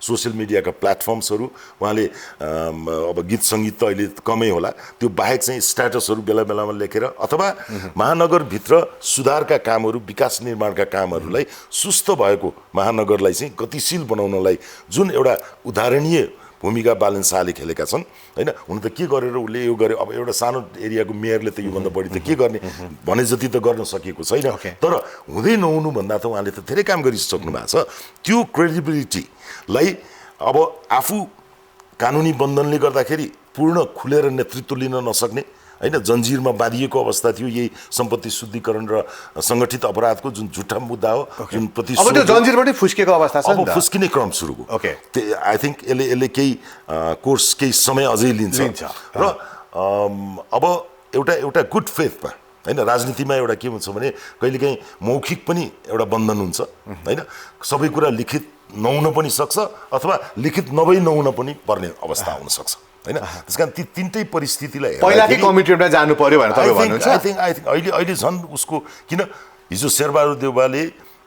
Speaker 3: सोसियल मिडियाका प्लेटफर्म्सहरू, उहाँले अब गीत सङ्गीत त अहिले कमै होला, त्यो बाहेक चाहिँ स्ट्याटसहरू बेला बेलामा लेखेर अथवा महानगरभित्र सुधारका कामहरू, विकास निर्माणका कामहरूलाई सुस्त भएको महानगरलाई चाहिँ गतिशील बनाउनलाई जुन एउटा उदाहरणीय भूमिका बालेन शाहले खेलेका छन् होइन। हुन त के गरेर उसले यो गर्यो, अब एउटा सानो एरियाको मेयरले त योभन्दा बढी त के गर्ने भने जति त गर्न सकेको छैन। तर हुँदै नहुनु भन्दा त उहाँले त धेरै काम गरिसक्नु भएको छ। त्यो क्रेडिबिलिटीलाई अब आफू कानुनी बन्धनले गर्दाखेरि पूर्ण खुलेर नेतृत्व लिन नसक्ने होइन, जन्जिरमा बाँधिएको अवस्था थियो। यही सम्पत्ति शुद्धिकरण र सङ्गठित अपराधको जुन झुट्टा मुद्दा हो, जुन
Speaker 2: अब त्यो जन्जिरबाटै फुस्केको अवस्था छ,
Speaker 3: अब फुस्किने क्रम सुरु हो। आई थिङ्क यसले केही कोर्स केही समय अझै लिन्छ। र अब एउटा गुड फेथमा होइन राजनीतिमा एउटा के हुन्छ भने कहिलेकाहीँ मौखिक पनि एउटा बन्धन हुन्छ होइन सबै कुरा लिखित नहुन पनि सक्छ अथवा लिखित नभई नहुन पनि पर्ने अवस्था आउन सक्छ होइन त्यसकारण ती तीनटै परिस्थितिलाई
Speaker 2: पहिलाकै कमिटमेन्टमा जानु पर्यो भनेर तपाईँ भन्नुहुन्छ
Speaker 3: आई थिङ्क अहिले झन् उसको किन हिजो शेरबहादुर देउवाले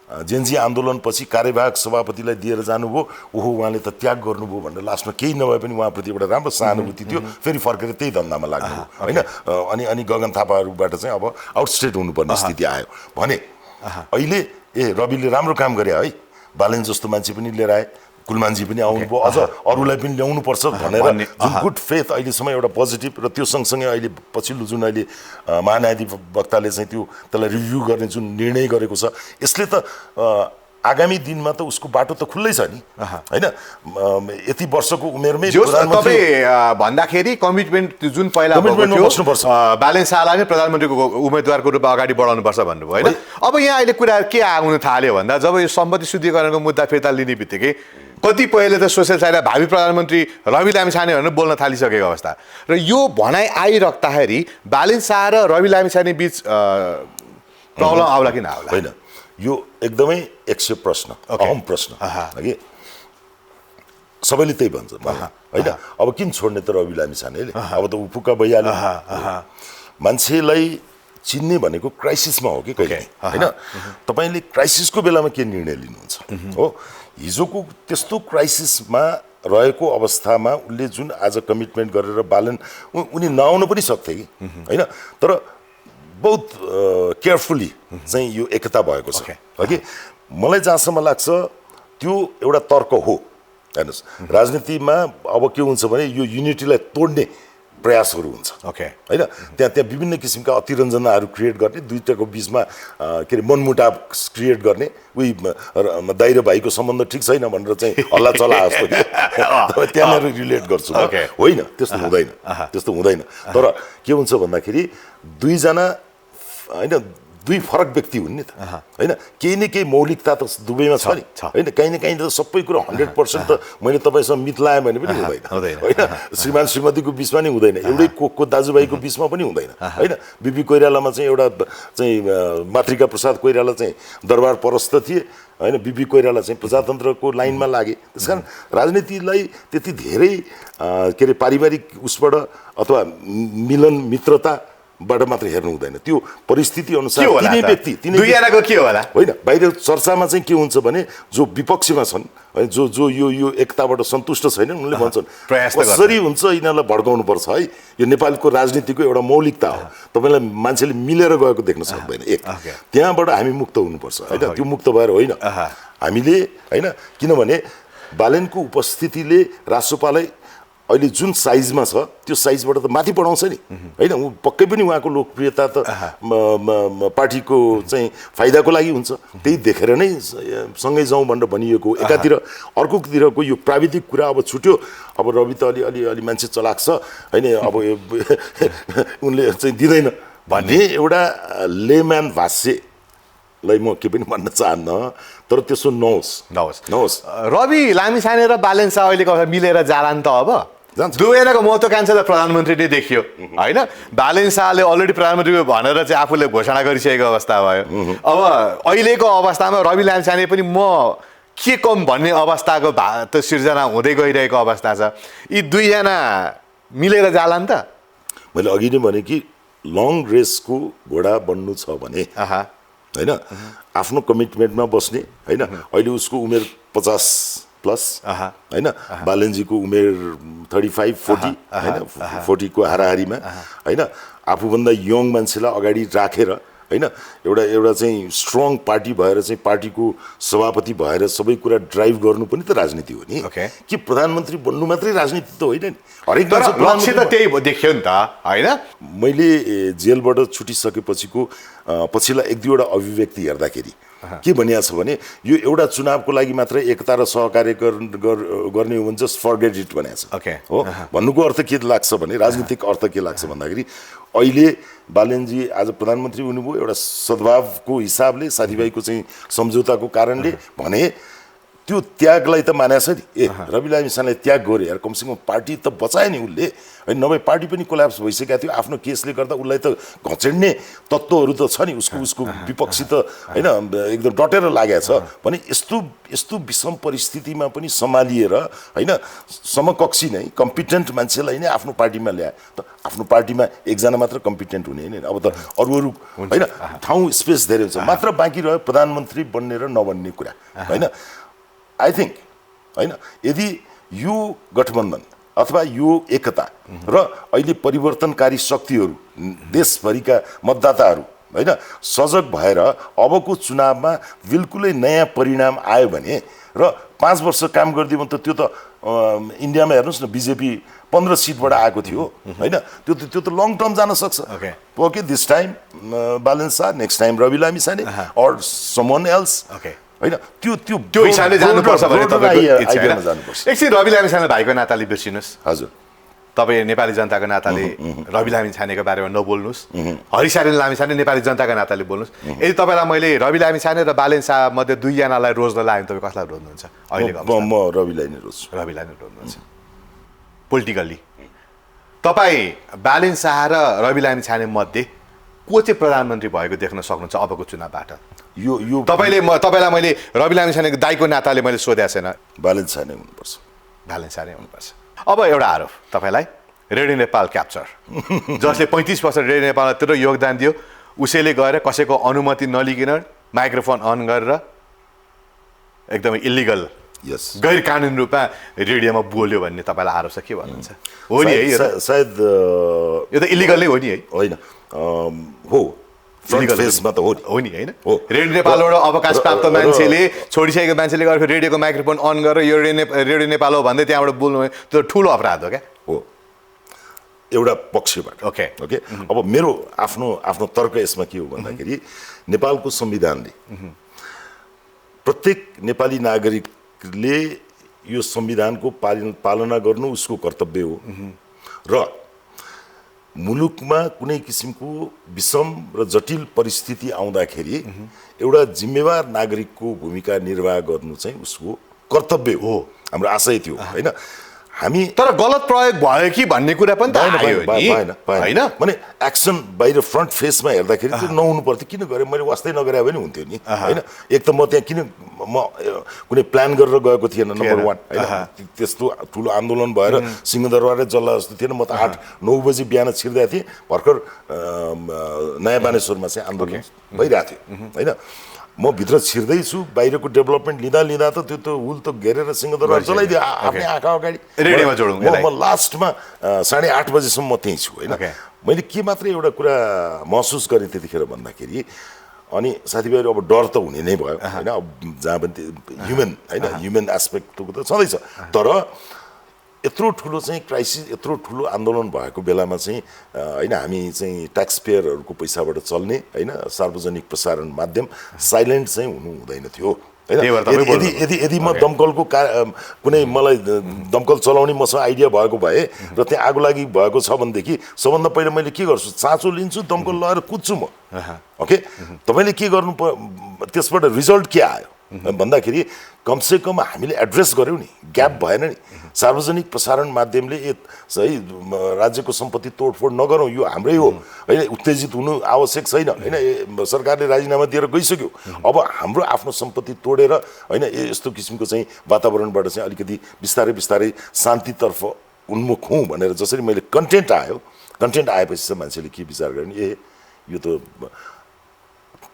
Speaker 3: जेन्जी आन्दोलनपछि कार्यवाहक सभापतिलाई दिएर जानुभयो ओहो उहाँले त त्याग गर्नुभयो भनेर लास्टमा केही नभए पनि उहाँप्रति एउटा राम्रो सहानुभूति थियो फेरि फर्केर त्यही धन्दामा लाग्नुभयो होइन अनि गगन थापाहरूबाट चाहिँ अब आउटस्टेट हुनुपर्ने स्थिति आयो भने अहिले रविले राम्रो काम गरे है बालेन जस्तो मान्छे पनि लिएर आए कुलमानजी पनि आउनुभयो अझ अरूलाई पनि ल्याउनुपर्छ भनेर जुन गुड फेथ अहिलेसम्म एउटा पोजिटिभ र त्यो सँगसँगै अहिले पछिल्लो जुन अहिले महान्यायाधिवक्ताले चाहिँ त्यसलाई रिभ्यू गर्ने जुन निर्णय गरेको छ यसले त आगामी दिनमा त उसको बाटो त खुल्लै छ नि होइन यति वर्षको उमेरमै
Speaker 2: तपाईँ भन्दाखेरि कमिटमेन्ट जुन पहिला
Speaker 3: बस्नुपर्छ
Speaker 2: बालेन शाहलाई नै प्रधानमन्त्रीको उम्मेदवारको रूपमा अगाडि बढाउनु पर्छ भन्नुभयो होइन अब यहाँ अहिले कुरा के आउन थाल्यो भन्दा जब यो सम्पत्ति शुद्धिकरणको मुद्दा फिर्ता लिने बित्तिकै कतिपयले त सोसियल साइडमा भावी प्रधानमन्त्री रवि लामिछाने भनेर बोल्न थालिसकेको अवस्था र यो भनाइ आइराख्दाखेरि बालेन शाह र रवि लामिछाने बीच प्रब्लम आउला कि नआउला
Speaker 3: होइन यो एकदमै 100 प्रश्न अहम प्रश्न कि सबैले त्यही भन्छ होइन अब किन छोड्ने त रवि लामिछानेले अब त उफुक्का भइहाल्यो मान्छेलाई चिन्ने भनेको क्राइसिसमा हो कि कहिले होइन तपाईँले क्राइसिसको बेलामा के निर्णय लिनुहुन्छ हो हिजोको त्यस्तो क्राइसिसमा रहेको अवस्थामा उसले जुन आज कमिटमेन्ट गरेर बालेन उनी नआउन पनि सक्थे कि होइन तर बहुत केयरफुल्ली चाहिँ यो एकता भएको छ कि मलाई जहाँसम्म लाग्छ त्यो एउटा तर्क हो हेर्नुहोस् राजनीतिमा अब के हुन्छ भने यो युनिटीलाई तोड्ने प्रयासहरू हुन्छ होइन त्यहाँ विभिन्न किसिमका अतिरञ्जनाहरू क्रिएट गर्ने दुईटाको बिचमा के अरे मनमुटाव क्रिएट गर्ने उही दाइ र भाइको सम्बन्ध ठिक छैन भनेर चाहिँ हल्ला चला जस्तो त्यहाँनिर रिलेट गर्छु होइन त्यस्तो हुँदैन तर के हुन्छ भन्दाखेरि दुईजना होइन दुई फरक व्यक्ति हुन् नि त होइन केही न केही मौलिकता त दुवैमा छ नि होइन काहीँ न काहीँ त सबै कुरो 100% त मैले तपाईँसँग मिलाएँ भने पनि हुँदैन होइन श्रीमान श्रीमतीको बिचमा नि हुँदैन एउटै कोखको दाजुभाइको बिचमा पनि हुँदैन होइन बिपी कोइरालामा चाहिँ एउटा चाहिँ मातृका प्रसाद कोइराला चाहिँ दरबार परस्त थिए होइन बिपी कोइराला चाहिँ प्रजातन्त्रको लाइनमा लागे त्यसकारण राजनीतिलाई त्यति धेरै के अरे पारिवारिक उसबाट अथवा मिलन मित्रता बाट मात्र हेर्नु हुँदैन त्यो परिस्थिति अनुसार तिनै व्यक्ति
Speaker 2: दुईजनाको के होला
Speaker 3: होइन बाहिर चर्चामा चाहिँ के हुन्छ भने जो विपक्षमा छन् है जो यो एकताबाट सन्तुष्ट छैनन् उनले भन्छन् कसरी हुन्छ यिनीहरूलाई भड्काउनु पर्छ है यो नेपालको राजनीतिको एउटा मौलिकता हो तपाईँलाई मान्छेले मिलेर गएको देख्न सक्दैन एक त्यहाँबाट हामी मुक्त हुनुपर्छ होइन त्यो मुक्त भएर होइन हामीले होइन किनभने बालेनको उपस्थितिले राष्ट्रपालाई अहिले जुन साइजमा छ त्यो साइजबाट त माथि बढाउँछ नि होइन पक्कै पनि उहाँको लोकप्रियता त पार्टीको चाहिँ फाइदाको लागि हुन्छ त्यही देखेर नै सँगै जाउँ भनेर भनिएको एकातिर अर्कोतिरको यो प्राविधिक कुरा अब छुट्यो अब रवि त अलि मान्छे चलाक छ होइन अब उनले चाहिँ दिँदैन भन्ने एउटा लेम्यान भाष्यलाई म के पनि भन्न चाहन्न तर त्यसो नहोस्
Speaker 2: रवि लामिछाने र बालेन शाह अहिलेको मिलेर जालान् त अब दुवैजनाको महत्त्वाकांक्षा त प्रधानमन्त्रीले देखियो होइन बालेन शाहले अलरेडी प्रधानमन्त्री भनेर चाहिँ आफूले घोषणा गरिसकेको अवस्था भयो अब अहिलेको अवस्थामा रवि लामिछाने पनि म के कम भन्ने अवस्थाको त सिर्जना हुँदै गइरहेको अवस्था छ यी दुईजना मिलेर जालान् त
Speaker 3: मैले अघि नै भने कि लङ रेसको घोडा बन्नु छ भने होइन आफ्नो कमिटमेन्टमा बस्ने होइन अहिले उसको उमेर 50+ होइन बालेनजीको उमेर 35-40 होइन 40 को हाराहारीमा होइन आफूभन्दा यङ मान्छेलाई अगाडि राखेर होइन एउटा चाहिँ स्ट्रङ पार्टी भएर चाहिँ पार्टीको सभापति भएर सबै कुरा ड्राइभ गर्नु पनि त राजनीति हो नि कि प्रधानमन्त्री बन्नु मात्रै राजनीति त होइन नि हरेक
Speaker 2: मान्छे त त्यही देखियो नि त होइन
Speaker 3: मैले जेलबाट छुटिसकेपछिको पछिल्ला 1-2 वटा अभिव्यक्ति हेर्दाखेरि के भनिएको छ भने यो एउटा चुनावको लागि मात्रै एकता र सहकार्य गर्ने हो भने जस्ट फर्गेट इट भनेको छ हो भन्नुको अर्थ के लाग्छ भने राजनीतिक अर्थ के लाग्छ भन्दाखेरि अहिले बालेनजी आज प्रधानमन्त्री हुनुभयो एउटा सद्भावको हिसाबले साथीभाइको चाहिँ सम्झौताको कारणले भने त्यो त्यागलाई त मानेको छ नि रवि लामिछानेले त्याग गर्यो यार कमसेकम पार्टी त बचायो नि उसले होइन नभए पार्टी पनि कोल्याप्स भइसकेको थियो आफ्नो केसले गर्दा उसलाई त घचेड्ने तत्त्वहरू त छ नि उसको विपक्षी त होइन एकदम डटेर लागेको छ भने यस्तो विषम परिस्थितिमा पनि सम्हालिएर होइन समकक्षी नै कम्पिटेन्ट मान्छेलाई नै आफ्नो पार्टीमा ल्याए त आफ्नो पार्टीमा एकजना मात्र कम्पिटेन्ट हुने होइन अब त अरू होइन ठाउँ स्पेस धेरै हुन्छ मात्र बाँकी रह्यो प्रधानमन्त्री बन्ने र नबन्ने कुरा होइन आई थिङ्क होइन यदि यो गठबन्धन अथवा यो एकता र अहिले परिवर्तनकारी शक्तिहरू देशभरिका मतदाताहरू होइन सजग भएर अबको चुनावमा बिल्कुलै नयाँ परिणाम आयो भने र 5 वर्ष काम गरिदियो भने त त्यो त इन्डियामा हेर्नुहोस् न बिजेपी 15 सिटबाट आएको थियो होइन त्यो त लङ टर्म जान सक्छ okay this time Balen Shah next time Rabi Lamichhane or someone else होइन त्यो
Speaker 2: हिसाबले जानुपर्छ भने
Speaker 3: आइडियामा जानुपर्छ
Speaker 2: एकछिन रवि लामिछाने भाइको नाताले बिर्सिनुहोस्
Speaker 3: हजुर
Speaker 2: तपाईँ नेपाली जनताको नाताले रवि लामिछानेको बारेमा नबोल्नुहोस् हरिसारेन लामिछाने नेपाली जनताको नाताले बोल्नुहोस् यदि तपाईँलाई मैले रवि लामिछाने र बालेन शाह मध्ये दुईजनालाई रोज्न लाग्यो तपाईँ कसलाई रोज्नुहुन्छ अहिलेको
Speaker 3: म रविलाई नै रोज्छु
Speaker 2: रविलाई नै रोज्नुहुन्छ पोलिटिकल्ली तपाईँ बालेन शाह र रवि लामिछाने मध्ये को चाहिँ प्रधानमन्त्री भएको देख्न सक्नुहुन्छ अबको चुनावबाट
Speaker 3: यो
Speaker 2: तपाईँलाई मैले रवि लामिछानेको दाइको नाताले मैले सोधेको छैन
Speaker 3: बालेन शाह नै हुनुपर्छ
Speaker 2: बालेन शाह नै हुनुपर्छ अब एउटा आरोप तपाईँलाई रेडियो नेपाल क्याप्चर जसले 35% रेडियो नेपालतिर योगदान दियो उसैले गएर कसैको अनुमति नलिकन माइक्रोफोन अन गरेर एकदमै इलिगल गैर कानुनी रूपमा रेडियोमा बोल्यो भन्ने तपाईँलाई आरोप छ के भन्नुहुन्छ हो नि है
Speaker 3: सायद
Speaker 2: यो त इलिगल नै हो नि है
Speaker 3: होइन हो फेसमा त
Speaker 2: हो नि होइन रेडियो नेपालबाट अवकाश प्राप्त मान्छेले छोडिसकेको मान्छेले गरेको रेडियोको माइक्रोफोन अन गरेर यो रेडियो नेपाल हो भन्दै त्यहाँबाट बोल्नु त्यो ठुलो अपराध हो क्या
Speaker 3: हो एउटा पक्षबाट
Speaker 2: ओके
Speaker 3: अब मेरो आफ्नो तर्क यसमा के हो भन्दाखेरि नेपालको संविधानले प्रत्येक नेपाली नागरिकले यो संविधानको पालना गर्नु उसको कर्तव्य हो र मुलुकमा कुनै किसिमको विषम र जटिल परिस्थिति आउँदाखेरि एउटा जिम्मेवार नागरिकको भूमिका निर्वाह गर्नु चाहिँ उसको कर्तव्य हो हाम्रो आशय थियो होइन हामी
Speaker 2: तर गलत प्रयोग भयो कि भन्ने कुरा पनि त आयो नि हैन
Speaker 3: माने एक्सन बाहिर फ्रन्ट फेसमा हेर्दाखेरि त्यो नहुनु पर्थ्यो किन गरे मैले वास्तै नगरे पनि हुन्थ्यो नि हैन एक त म त्यहाँ किन म कुनै प्लान गरेर गएको थिएन नम्बर 1 हैन त्यस्तो ठुलो आन्दोलन भएर सिंहदरबारै जल्ला जस्तो थिएन म त 8-9 बजे बिहान छिर्दै थिएँ भर्खर नयाँ बानेश्वरमा चाहिँ आन्दोलन भइरहेको थियो हैन म भित्र छिर्दैछु बाहिरको डेभलपमेन्ट लिँदा त त्यो त हुल त घेरेर सिंहदरबार चलाइदियो आफ्नै आँखा अगाडि
Speaker 2: रेडियोमा जोडौँ
Speaker 3: म लास्टमा 8:30 बजेसम्म म त्यहीँ छु होइन मैले के मात्रै एउटा कुरा महसुस गरेँ त्यतिखेर भन्दाखेरि अनि साथीभाइहरू अब डर त हुने नै भयो होइन अब जहाँ पनि ह्युमन होइन ह्युमन एस्पेक्टको त छँदैछ तर यत्रो ठुलो चाहिँ क्राइसिस यत्रो ठुलो आन्दोलन भएको बेलामा चाहिँ होइन हामी चाहिँ ट्याक्स पेयरहरूको पैसाबाट चल्ने होइन सार्वजनिक प्रसारण माध्यम साइलेन्ट चाहिँ हुनु हुँदैन थियो होइन यदि म दमकलको कुनै मलाई दमकल चलाउने मसँग आइडिया भएको भए र त्यहाँ आगो लागि भएको छ भनेदेखि सबभन्दा पहिला मैले के गर्छु साँचो लिन्छु दमकल लगाएर कुद्छु म ओके तपाईँले के गर्नु त्यसबाट रिजल्ट के आयो भन्दाखेरि कमसेकम हामीले एड्रेस गर्यौँ नि ग्याप भएन नि सार्वजनिक प्रसारण माध्यमले सही राज्यको सम्पत्ति तोडफोड नगरौँ यो हाम्रै हो होइन उत्तेजित हुनु आवश्यक छैन होइन सरकारले राजीनामा दिएर गइसक्यो अब हाम्रो आफ्नो सम्पत्ति तोडेर होइन यस्तो किसिमको चाहिँ वातावरणबाट चाहिँ अलिकति बिस्तारै बिस्तारै शान्तितर्फ उन्मुख हुँ भनेर जसरी मैले कन्टेन्ट आएपछि चाहिँ मान्छेले के विचार गर्ने ए यो त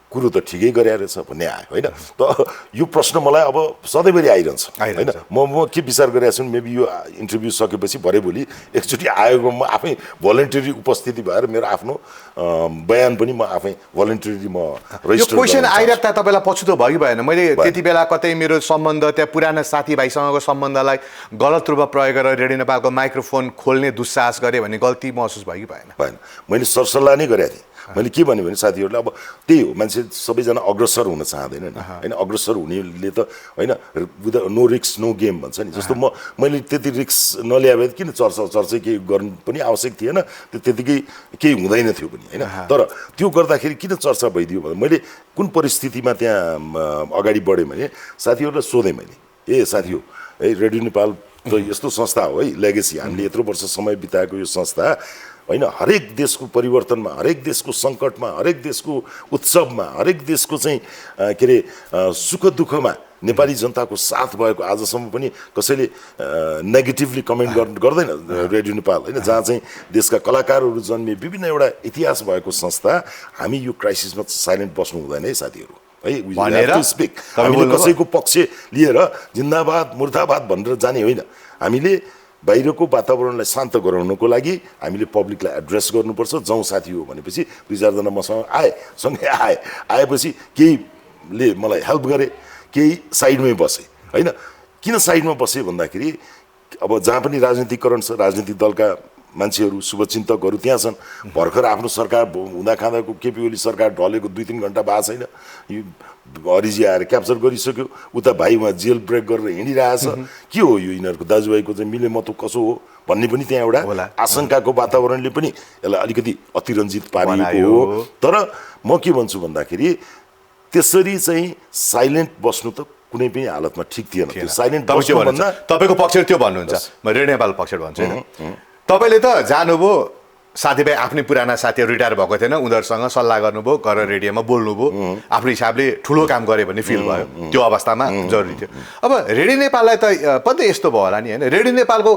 Speaker 3: कुरो त ठिकै गरे रहेछ भन्ने आयो होइन त यो प्रश्न मलाई अब सधैँभरि आइरहन्छ होइन म के विचार गरिरहेको छु मेबी यो इन्टरभ्यू सकेपछि भरेभोलि एकचोटि आएको म आफै भोलिन्टरी उपस्थिति भएर मेरो आफ्नो बयान पनि म आफै भोलिन्टरी म
Speaker 2: रजिस्टर क्वेसन आइराख्दा तपाईँलाई पछुतो भयो कि भएन मैले त्यति बेला कतै मेरो सम्बन्ध त्यहाँ पुराना साथीभाइसँगको सम्बन्धलाई गलत रूपमा प्रयोग गरेर रेडियो नेपालको माइक्रोफोन खोल्ने दुस्साहस गरेँ भन्ने गल्ती महसुस भयो कि भएन
Speaker 3: मैले सरसल्लाह नै गरेको थिएँ मैले के भने साथीहरूलाई अब त्यही हो मान्छे सबैजना अग्रसर हुन चाहँदैन नि होइन अग्रसर हुनेले त होइन नो रिक्स नो गेम भन्छ नि जस्तो मैले त्यति रिक्स नल्याए भए किन चर्चै केही गर्नु पनि आवश्यक थिएन त्यतिकै केही हुँदैन थियो पनि होइन तर त्यो गर्दाखेरि किन चर्चा भइदियो भने मैले कुन परिस्थितिमा त्यहाँ अगाडि बढेँ भने साथीहरूलाई सोधेँ मैले ए साथी हो है रेडियो नेपाल त यस्तो संस्था हो है लेगेसी हामीले यत्रो वर्ष समय बिताएको यो संस्था होइन हरेक देशको परिवर्तनमा हरेक देशको सङ्कटमा हरेक देशको उत्सवमा हरेक देशको चाहिँ के अरे सुख दुःखमा नेपाली जनताको साथ भएको आजसम्म पनि कसैले नेगेटिभली कमेन्ट गर्दैन रेडियो नेपाल होइन जहाँ चाहिँ देशका कलाकारहरू जन्मिए विभिन्न एउटा इतिहास भएको संस्था हामी यो क्राइसिसमा साइलेन्ट बस्नु हुँदैन है साथीहरू है स्पिक हामीले कसैको पक्ष लिएर जिन्दाबाद मुर्दाबाद भनेर जाने होइन हामीले बाहिरको वातावरणलाई शान्त गराउनको लागि हामीले पब्लिकलाई एड्रेस गर्नुपर्छ जाउँ साथी हो भनेपछि 2-4 जना मसँग सँगै आएपछि केहीले मलाई हेल्प गरे केही साइडमै बसे होइन किन साइडमा बसे भन्दाखेरि अब जहाँ पनि राजनीतिकरण छ राजनीतिक दलका मान्छेहरू शुभचिन्तकहरू त्यहाँ छन् भर्खर आफ्नो सरकार हुँदा खाँदाको केपी ओली सरकार ढलेको 2-3 घण्टा भएको छैन यो हरिजी आएर क्याप्चर गरिसक्यो उता भाइ उहाँ जेल ब्रेक गरेर हिँडिरहेछ के हो यो यिनीहरूको दाजुभाइको चाहिँ मिले मतो कसो हो भन्ने पनि त्यहाँ एउटा आशंकाको वातावरणले पनि यसलाई अलिकति अतिरञ्जित पारिएको हो तर म के भन्छु भन्दाखेरि त्यसरी चाहिँ साइलेन्ट बस्नु त कुनै पनि हालतमा ठिक थिएन त्यो साइलेन्ट बस्नुभन्दा
Speaker 2: तपाईँको पक्ष त्यो भन्नुहुन्छ म रेडियो नेपाल पक्ष भन्छु हैन तपाईँले त जानुभयो साथीभाइ आफ्नै पुराना साथीहरू रिटायर भएको थिएन उनीहरूसँग सल्लाह गर्नुभयो गरेर रेडियोमा बोल्नुभयो आफ्नो हिसाबले ठुलो काम गरे भन्ने फिल भयो त्यो अवस्थामा जरुरी थियो अब रेडियो नेपाललाई त पनि यस्तो भयो होला नि होइन रेडियो नेपालको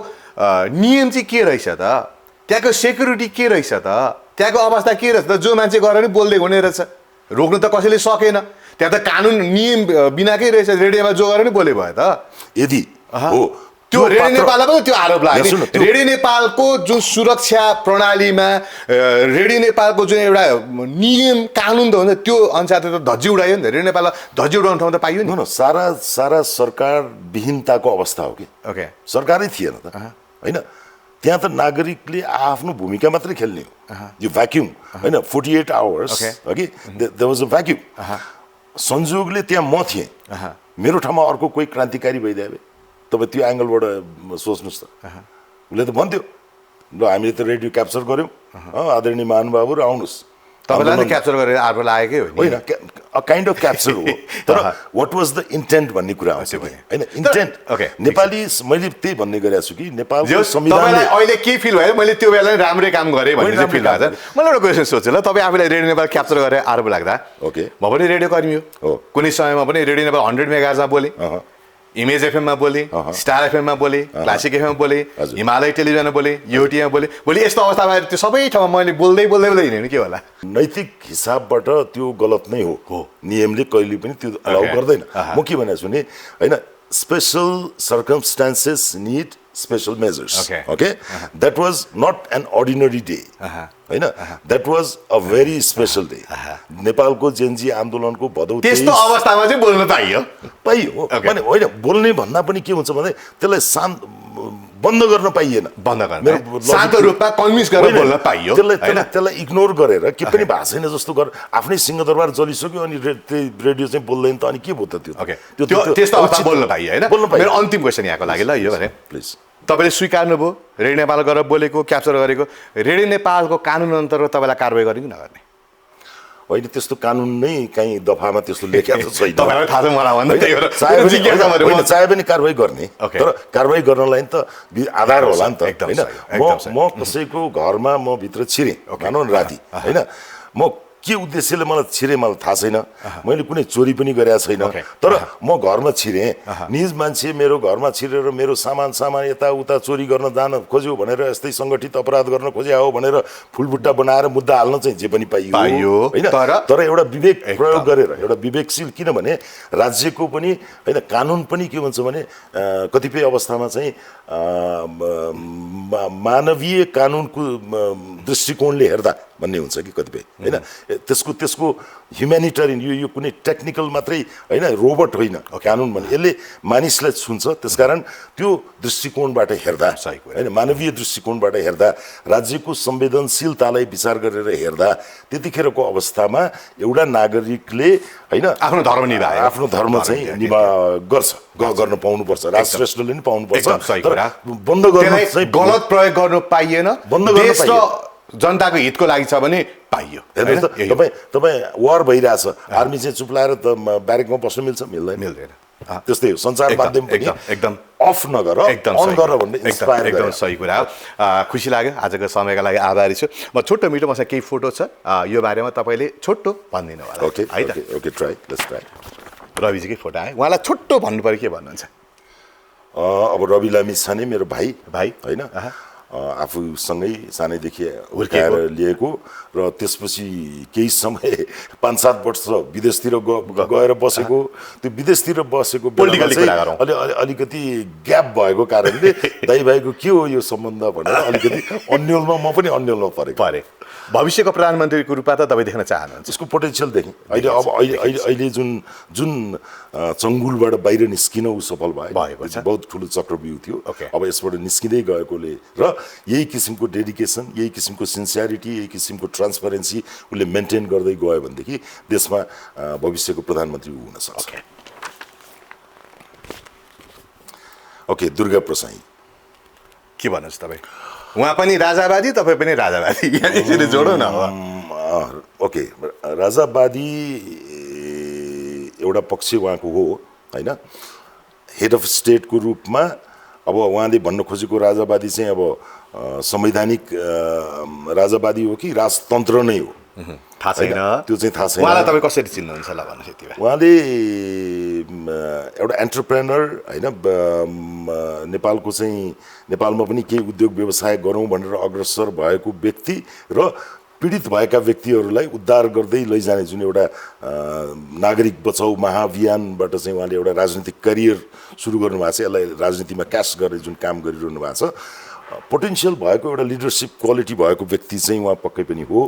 Speaker 2: नियम चाहिँ के रहेछ त त्यहाँको सेक्युरिटी के रहेछ त त्यहाँको अवस्था के रहेछ त जो मान्छे गएर नि बोल्दै हुने रहेछ रोक्नु त कसैले सकेन त्यहाँ त कानुन नियम बिनाकै रहेछ रेडियोमा जो गरेर नि बोले भयो त
Speaker 3: यदि हो
Speaker 2: त्यो रेडियो नेपाललाई पनि त्यो आरोप लाग्यो रेडियो नेपालको जुन सुरक्षा प्रणालीमा रेडियो नेपालको जुन एउटा नियम कानुन त हुन्छ त्यो अनुसार त धज्जी उडायो नि त रेडियो नेपाललाई धज्जी उडाउने ठाउँ त पाइयो नि
Speaker 3: सारा सरकार विहीनताको अवस्था हो कि
Speaker 2: ओके
Speaker 3: सरकारै थिएन त होइन त्यहाँ त नागरिकले आफ्नो भूमिका मात्रै खेल्ने हो यो भ्याक्युम होइन 48 आवर्स अघि देयर वाज अ भ्याक्युम संयोगले त्यहाँ म थिएँ मेरो ठाउँमा अर्को कोही क्रान्तिकारी भइदिए तपाईँ त्यो एङ्गलबाट सोच्नुहोस् त उसले त भन्थ्यो ल हामीले त रेडियो क्याप्चर गऱ्यौँ आदरणीय महानुभावहरू आउनुहोस्
Speaker 2: तपाईँलाई क्याप्चर गरेर आरोप लागेकै
Speaker 3: होइन काइन्ड अफ क्याप्चर हो तर वाट वाज द इन्टेन्ट भन्ने कुरा आउँछ होइन इन्टेन्ट नेपाली मैले त्यही भन्ने गरेको छु कि नेपालको संविधानले
Speaker 2: अहिले के फिल भयो मैले त्यो बेला राम्रै काम गरेँ भन्ने चाहिँ फिल भएको छ मलाई एउटा क्वेसन सोध्छु ल तपाईँ आफूलाई रेडियो नेपाल क्याप्चर गरेर आरोप लाग्दा
Speaker 3: ओके
Speaker 2: म पनि रेडियो कर्मी हो कुनै समयमा पनि रेडियो नेपाल 100 मेगाहर्जमा बोलेँ इमेज एफएममा बोले स्टार एफएममा बोले क्लासिक एफएममा बोले हिमालय टेलिभिजनमा बोले युटीमा बोले भोलि यस्तो अवस्थामा आएर त्यो सबै ठाउँमा मैले बोल्दै हिँड्नु के होला
Speaker 3: नैतिक हिसाबबाट त्यो गलत नै हो नियमले कहिले पनि त्यो अलाउ गर्दैन म के भनेको छु नि होइन special circumstances need special measures. Okay? That was not an ordinary day. होइन that was a very special day. नेपालको जेनजी आन्दोलनको भदौ 23
Speaker 2: त्यस्तो अवस्थामा चाहिँ बोल्न पाइयो
Speaker 3: माने होइन बोल्ने भन्दा पनि के हुन्छ भने त्यसलाई शान्त बन्द गर्न पाइएन
Speaker 2: शान्त रूपमा कन्भिन्स गरेर बोल्न पाइयो
Speaker 3: त्यसलाई इग्नोर गरेर के पनि भएको छैन जस्तो गरेर आफ्नै सिंहदरबार जलिसक्यो अनि रेडियो चाहिँ बोल्दैन त अनि के भयो त
Speaker 2: त्यो त्यस्तो अवस्था बोल्न पाइयो हैन मेरो अन्तिम क्वेशन यहाँको लागि ल यो भने
Speaker 3: प्लिज
Speaker 2: तपाईले स्वीकार्नुभयो रेडियो नेपाल गरेर बोलेको क्याप्चर गरेको रेडियो नेपालको कानुन अन्तर्गत तपाईलाई कारबाही गर्ने कि नगर्ने
Speaker 3: होइन त्यस्तो कानुन नै कहीँ दफामा त्यस्तो लेखेको छैन
Speaker 2: तपाईलाई थाहा छ मलाई भन्दा त्यही
Speaker 3: भएर चाहे पनि कारबाही गर्ने तर कारबाही गर्नलाई त आधार होला नि त हैन म कसैको घरमा म भित्र छिरे भनौँ न राति हैन म के उद्देश्यले मलाई छिरे मलाई थाहा छैन मैले कुनै चोरी पनि गरेको छैन तर म घरमा छिरे निज मान्छे मेरो घरमा छिरेर मेरो सामान यताउता चोरी गर्न जान खोज्यो भनेर यस्तै सङ्गठित अपराध गर्न खोजे हो भनेर फुलबुट्टा बनाएर मुद्दा हाल्न चाहिँ जे पनि पाइयो हैन तर एउटा विवेक प्रयोग गरेर एउटा विवेकशील किनभने राज्यको पनि हैन कानुन पनि के भन्छ भने कतिपय अवस्थामा चाहिँ मानवीय कानुनको दृष्टिकोणले हेर्दा भन्ने हुन्छ कि कतिपय हैन त्यसको ह्युम्यानिटेरियन यो कुनै टेक्निकल मात्रै हैन रोबोट होइन कानुन भने यसले मानिसलाई छुन्छ त्यसकारण त्यो दृष्टिकोणबाट हेर्दा हैन मानवीय दृष्टिकोणबाट हेर्दा राज्यको संवेदनशीलतालाई विचार गरेर हेर्दा त्यतिखेरको अवस्थामा एउटा नागरिकले हैन
Speaker 2: आफ्नो धर्म निभाए
Speaker 3: आफ्नो धर्म चाहिँ निभा गर्छ गर्न पाउनुपर्छ राजश्रेष्ठले पनि पाउनुपर्छ बन्द गर्न चाहिँ
Speaker 2: गलत प्रयोग गर्नु पाइएन
Speaker 3: बन्द गर्न पाइएन
Speaker 2: जनताको हितको लागि छ भने पाइयो
Speaker 3: तपाईँ वार भइरहेछ आर्मी चाहिँ चुप लाएर त ब्यारेकमा बस्न मिल्दैन त्यस्तै हो सञ्चार माध्यम पनि
Speaker 2: एकदम
Speaker 3: अफ नगर अन गर भन्ने इन्स्पायर
Speaker 2: एकदम सही कुरा हो खुसी लाग्यो आजको समयका लागि आभारी छु म छोटो मिठो मसँग केही फोटो छ यो बारेमा तपाईँले छोटो भनिदिनु होला
Speaker 3: ओके
Speaker 2: है त
Speaker 3: ओके ट्राई लेट्स ट्राई
Speaker 2: रविजीकै फोटो आयो उहाँलाई छोटो भन्नु पऱ्यो के भन्नुहुन्छ
Speaker 3: अब रवि लामी छाने मेरो भाइ होइन आफूसँगै सानैदेखि हुर्काएर लिएको र त्यसपछि केही समय 5-7 वर्ष विदेशतिर गएर बसेको त्यो विदेशतिर बसेको अलिकति ग्याप भएको कारणले दाइ भाइको के हो यो सम्बन्ध भनेर अलिकति अन्यलमा म पनि अन्यलमा परे
Speaker 2: भविष्यको प्रधानमन्त्रीको रूपमा त तपाईँ देख्न चाहनुहुन्छ
Speaker 3: यसको पोटेन्सियल देखेँ अहिले जुन चङ्गुलबाट बाहिर निस्किन ऊ सफल भएको छ बहुत ठुलो चक्रव्यूह थियो अब यसबाट निस्किँदै गएकोले र यही किसिमको डेडिकेसन यही किसिमको सिन्सियरिटी यही किसिमको ट्रान्सपरेन्सी उसले मेन्टेन गर्दै गयो भनेदेखि देशमा भविष्यको प्रधानमन्त्री हुन सक्छ ओके दुर्गा प्रसाई
Speaker 2: के भन्नुहोस् तपाईँ उहाँ पनि राजावादी तपाईँ पनि राजावादी यसरी जोडौ न
Speaker 3: ओके राजावादी एउटा पक्ष उहाँको हो होइन हेड अफ स्टेटको रूपमा अब उहाँले भन्न खोजेको राजावादी चाहिँ अब संवैधानिक राजावादी हो कि राजतन्त्र नै हो
Speaker 2: थाहा छैन
Speaker 3: त्यो चाहिँ थाहा छैन
Speaker 2: उहाँलाई तपाईँ कसरी चिन्नुहुन्छ ल भन्नुहोस् यति बेला
Speaker 3: उहाँले एउटा एन्टरप्रेनर होइन नेपालको चाहिँ नेपालमा पनि केही उद्योग व्यवसाय गरौँ भनेर अग्रसर भएको व्यक्ति र पीडित भएका व्यक्तिहरूलाई उद्धार गर्दै लैजाने जुन एउटा नागरिक बचाउ महाअभियानबाट चाहिँ उहाँले एउटा राजनीतिक करियर सुरु गर्नुभएको छ यसलाई राजनीतिमा क्यास गर्ने जुन काम गरिरहनु भएको छ पोटेन्सियल भएको एउटा लिडरसिप क्वालिटी भएको व्यक्ति चाहिँ उहाँ पक्कै पनि हो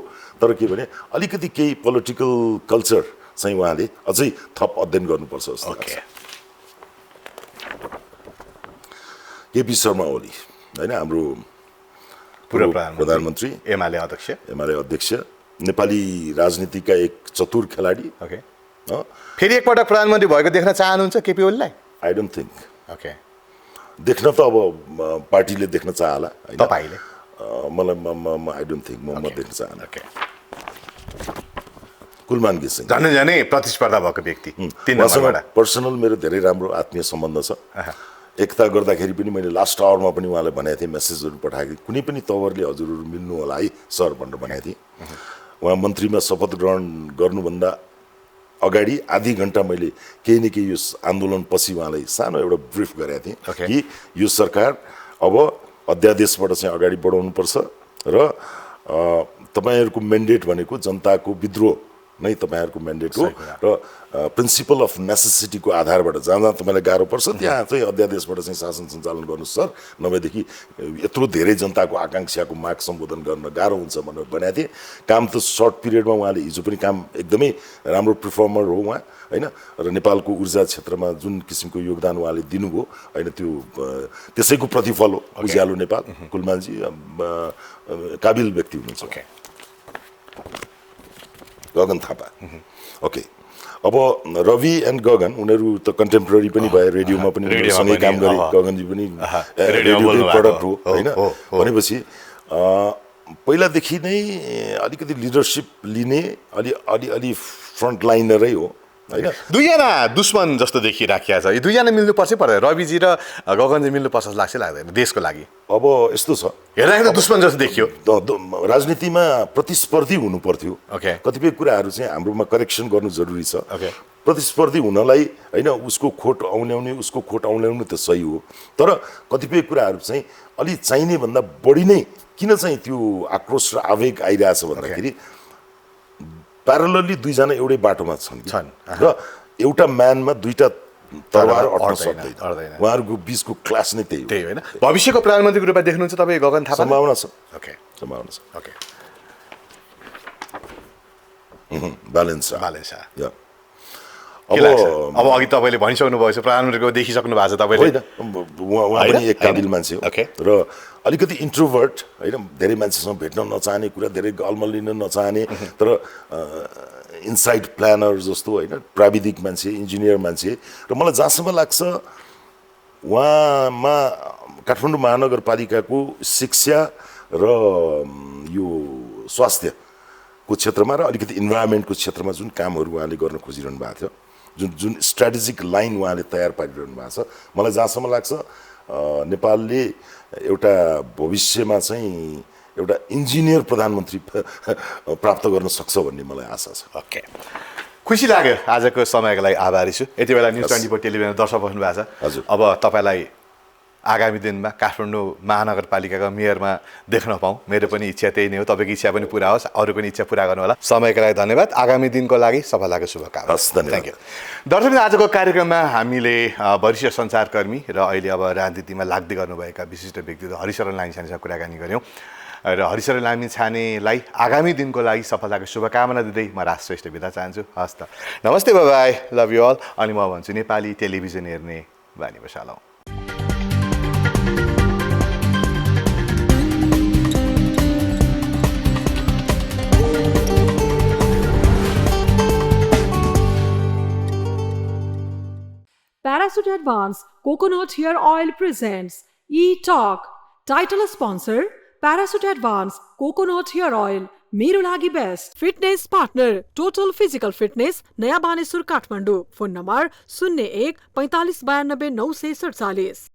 Speaker 3: तर के भने अलिकति केही पोलिटिकल कल्चर चाहिँ उहाँले अझै थप अध्ययन गर्नुपर्छ जस्तो लाग्छ केपी शर्मा ओली होइन हाम्रो
Speaker 2: पूर्व
Speaker 3: प्रधानमन्त्री
Speaker 2: एमाले
Speaker 3: अध्यक्ष नेपाली राजनीतिका एक चतुर खेलाडी
Speaker 2: फेरि एकपटक प्रधानमन्त्री भएको देख्न चाहनुहुन्छ केपी ओलीलाई
Speaker 3: आई डोन्ट थिङ्क
Speaker 2: ओके
Speaker 3: देख्न त अब पार्टीले देख्न चाहला
Speaker 2: तपाईले
Speaker 3: मलाई आई डोन्ट थिङ्क म देख्न चाहन्न कुलमान घिसिङ
Speaker 2: झनै प्रतिस्पर्धा भएको व्यक्ति
Speaker 3: पर्सनल मेरो धेरै राम्रो आत्मीय सम्बन्ध छ एकता गर्दाखेरि पनि मैले लास्ट आवरमा पनि उहाँलाई भनेको थिएँ मेसेजहरू पठाएको थिएँ कुनै पनि तवरले हजुरहरू मिल्नु होला है सर भनेर भनेको थिएँ उहाँ मन्त्रीमा शपथ ग्रहण गर्नुभन्दा अगाडि आधी घन्टा मैले केही न केही यो आन्दोलन पछि उहाँलाई सानो एउटा ब्रिफ गरेको थिएँ कि यो सरकार अब अध्यादेशबाट चाहिँ अगाडि बढाउनुपर्छ र तपाईँहरूको म्यान्डेट भनेको जनताको विद्रोह नै तपाईँहरूको म्यान्डेट हो र प्रिन्सिपल अफ नेसेसिटीको आधारबाट जहाँ जहाँ तपाईँलाई गाह्रो पर्छ त्यहाँ चाहिँ अध्यादेशबाट चाहिँ शासन सञ्चालन गर्नुहोस् सर नभएदेखि यत्रो धेरै जनताको आकाङ्क्षाको माग सम्बोधन गर्न गाह्रो हुन्छ भनेर भनेको थिएँ काम त सर्ट पिरियडमा उहाँले हिजो पनि काम एकदमै राम्रो पर्फर्मर हो उहाँ होइन र नेपालको ऊर्जा क्षेत्रमा जुन किसिमको योगदान उहाँले दिनुभयो होइन त्यो त्यसैको प्रतिफल हो उज्यालो नेपाल कुलमानजी काबिल व्यक्ति हुनुहुन्छ गगन थापा ओके अब रवि एन्ड गगन उनीहरू त कन्टेम्पोरेरी पनि भए रेडियोमा पनि सँगै काम गरे गगनजी पनि रेडियोकै प्रडक्ट हो होइन भनेपछि पहिलादेखि नै अलिकति लिडरसिप लिने अलि फ्रन्ट लाइनरै हो होइन
Speaker 2: दुईजना दुश्मन जस्तो देखिराखिया छ यो दुईजना मिल्नुपर्छ पर्दैन रविजी र गगनजी मिल्नुपर्छ जस्तो लाग्छ लाग्दैन देशको लागि
Speaker 3: अब यस्तो छ
Speaker 2: हेर्दाखेरि दुश्मन जस्तो देखियो
Speaker 3: राजनीतिमा प्रतिस्पर्धी हुनु पर्थ्यो कतिपय कुराहरू चाहिँ हाम्रोमा करेक्सन गर्नु जरुरी छ प्रतिस्पर्धी हुनलाई होइन उसको खोट औल्याउनु त सही हो तर कतिपय कुराहरू चाहिँ अलि चाहिने भन्दा बढी नै किन चाहिँ त्यो आक्रोश र आवेग आइरहेछ भन्दाखेरि प्यारलली दुईजना एउटै बाटोमा छन् र एउटा म्यानमा दुईटा तरवार अट्न सक्दैन उहाँहरूको बीचको क्लास नै त्यही
Speaker 2: होइन भविष्यको प्रधानमन्त्रीको रूपमा देख्नुहुन्छ तपाईँ गगन थापा
Speaker 3: सम्भावना छ बालेन्सा
Speaker 2: अब अघि तपाईँले भनिसक्नु भएको छ प्रधानमन्त्रीको देखिसक्नु भएको छ तपाईँले
Speaker 3: उहाँ पनि एक काबिल मान्छे हो र अलिकति इन्ट्रोभर्ट होइन धेरै मान्छेसँग भेट्न नचाहने कुरा धेरै गलमल लिन नचाहने तर इनसाइड प्लानर जस्तो होइन प्राविधिक मान्छे इन्जिनियर मान्छे र मलाई जहाँसम्म लाग्छ उहाँमा काठमाडौँ महानगरपालिकाको शिक्षा र यो स्वास्थ्यको क्षेत्रमा र अलिकति इन्भाइरोमेन्टको क्षेत्रमा जुन कामहरू उहाँले गर्न खोजिरहनु भएको थियो जुन स्ट्राटेजिक लाइन उहाँले तयार पारिरहनु भएको छ मलाई जहाँसम्म लाग्छ नेपालले एउटा भविष्यमा चाहिँ एउटा इन्जिनियर प्रधानमन्त्री प्राप्त गर्न सक्छ भन्ने मलाई आशा छ।
Speaker 2: ओके, खुसी लाग्यो। आजको समयको लागि आभारी छु। यति बेला न्युज 24 टेलिभिजन दर्शक बस्नु भएको छ।
Speaker 3: हजुर।
Speaker 2: अब तपाईँलाई आगामी दिनमा काठमाडौँ महानगरपालिकाको मेयरमा देख्न पाऊँ, मेरो पनि इच्छा त्यही नै हो। तपाईँको इच्छा पनि पुरा होस्, अरू पनि इच्छा पुरा गर्नु होला। समयको लागि धन्यवाद। आगामी दिनको लागि सफलताको शुभकामना।
Speaker 3: हस्, धन्यवाद।
Speaker 2: Thank you. दर्शक, आजको कार्यक्रममा हामीले वरिष्ठ सञ्चारकर्मी र अहिले अब राजनीतिमा लाग्दै गर्नुभएका विशिष्ट व्यक्तित्व हरिशरण लामिछानेसँग कुराकानी गऱ्यौँ र हरिशरण लामिछानेलाई आगामी दिनको लागि सफलताको शुभकामना दिँदै म राज श्रेष्ठ बिदा चाहन्छु। हस् त, नमस्ते, बाई, लभ यु अल। अनि म भन्छु नेपाली टेलिभिजन हेर्ने बानी बसालौँ।
Speaker 1: Parachute Advance Coconut Hair Oil presents E-Talk. Title sponsor Parachute Advance Coconut Hair Oil. मेरो लागि best. Fitness partner total physical fitness, नयाँ बानेश्वर, काठमाडौँ। Phone number 01 45 92 947।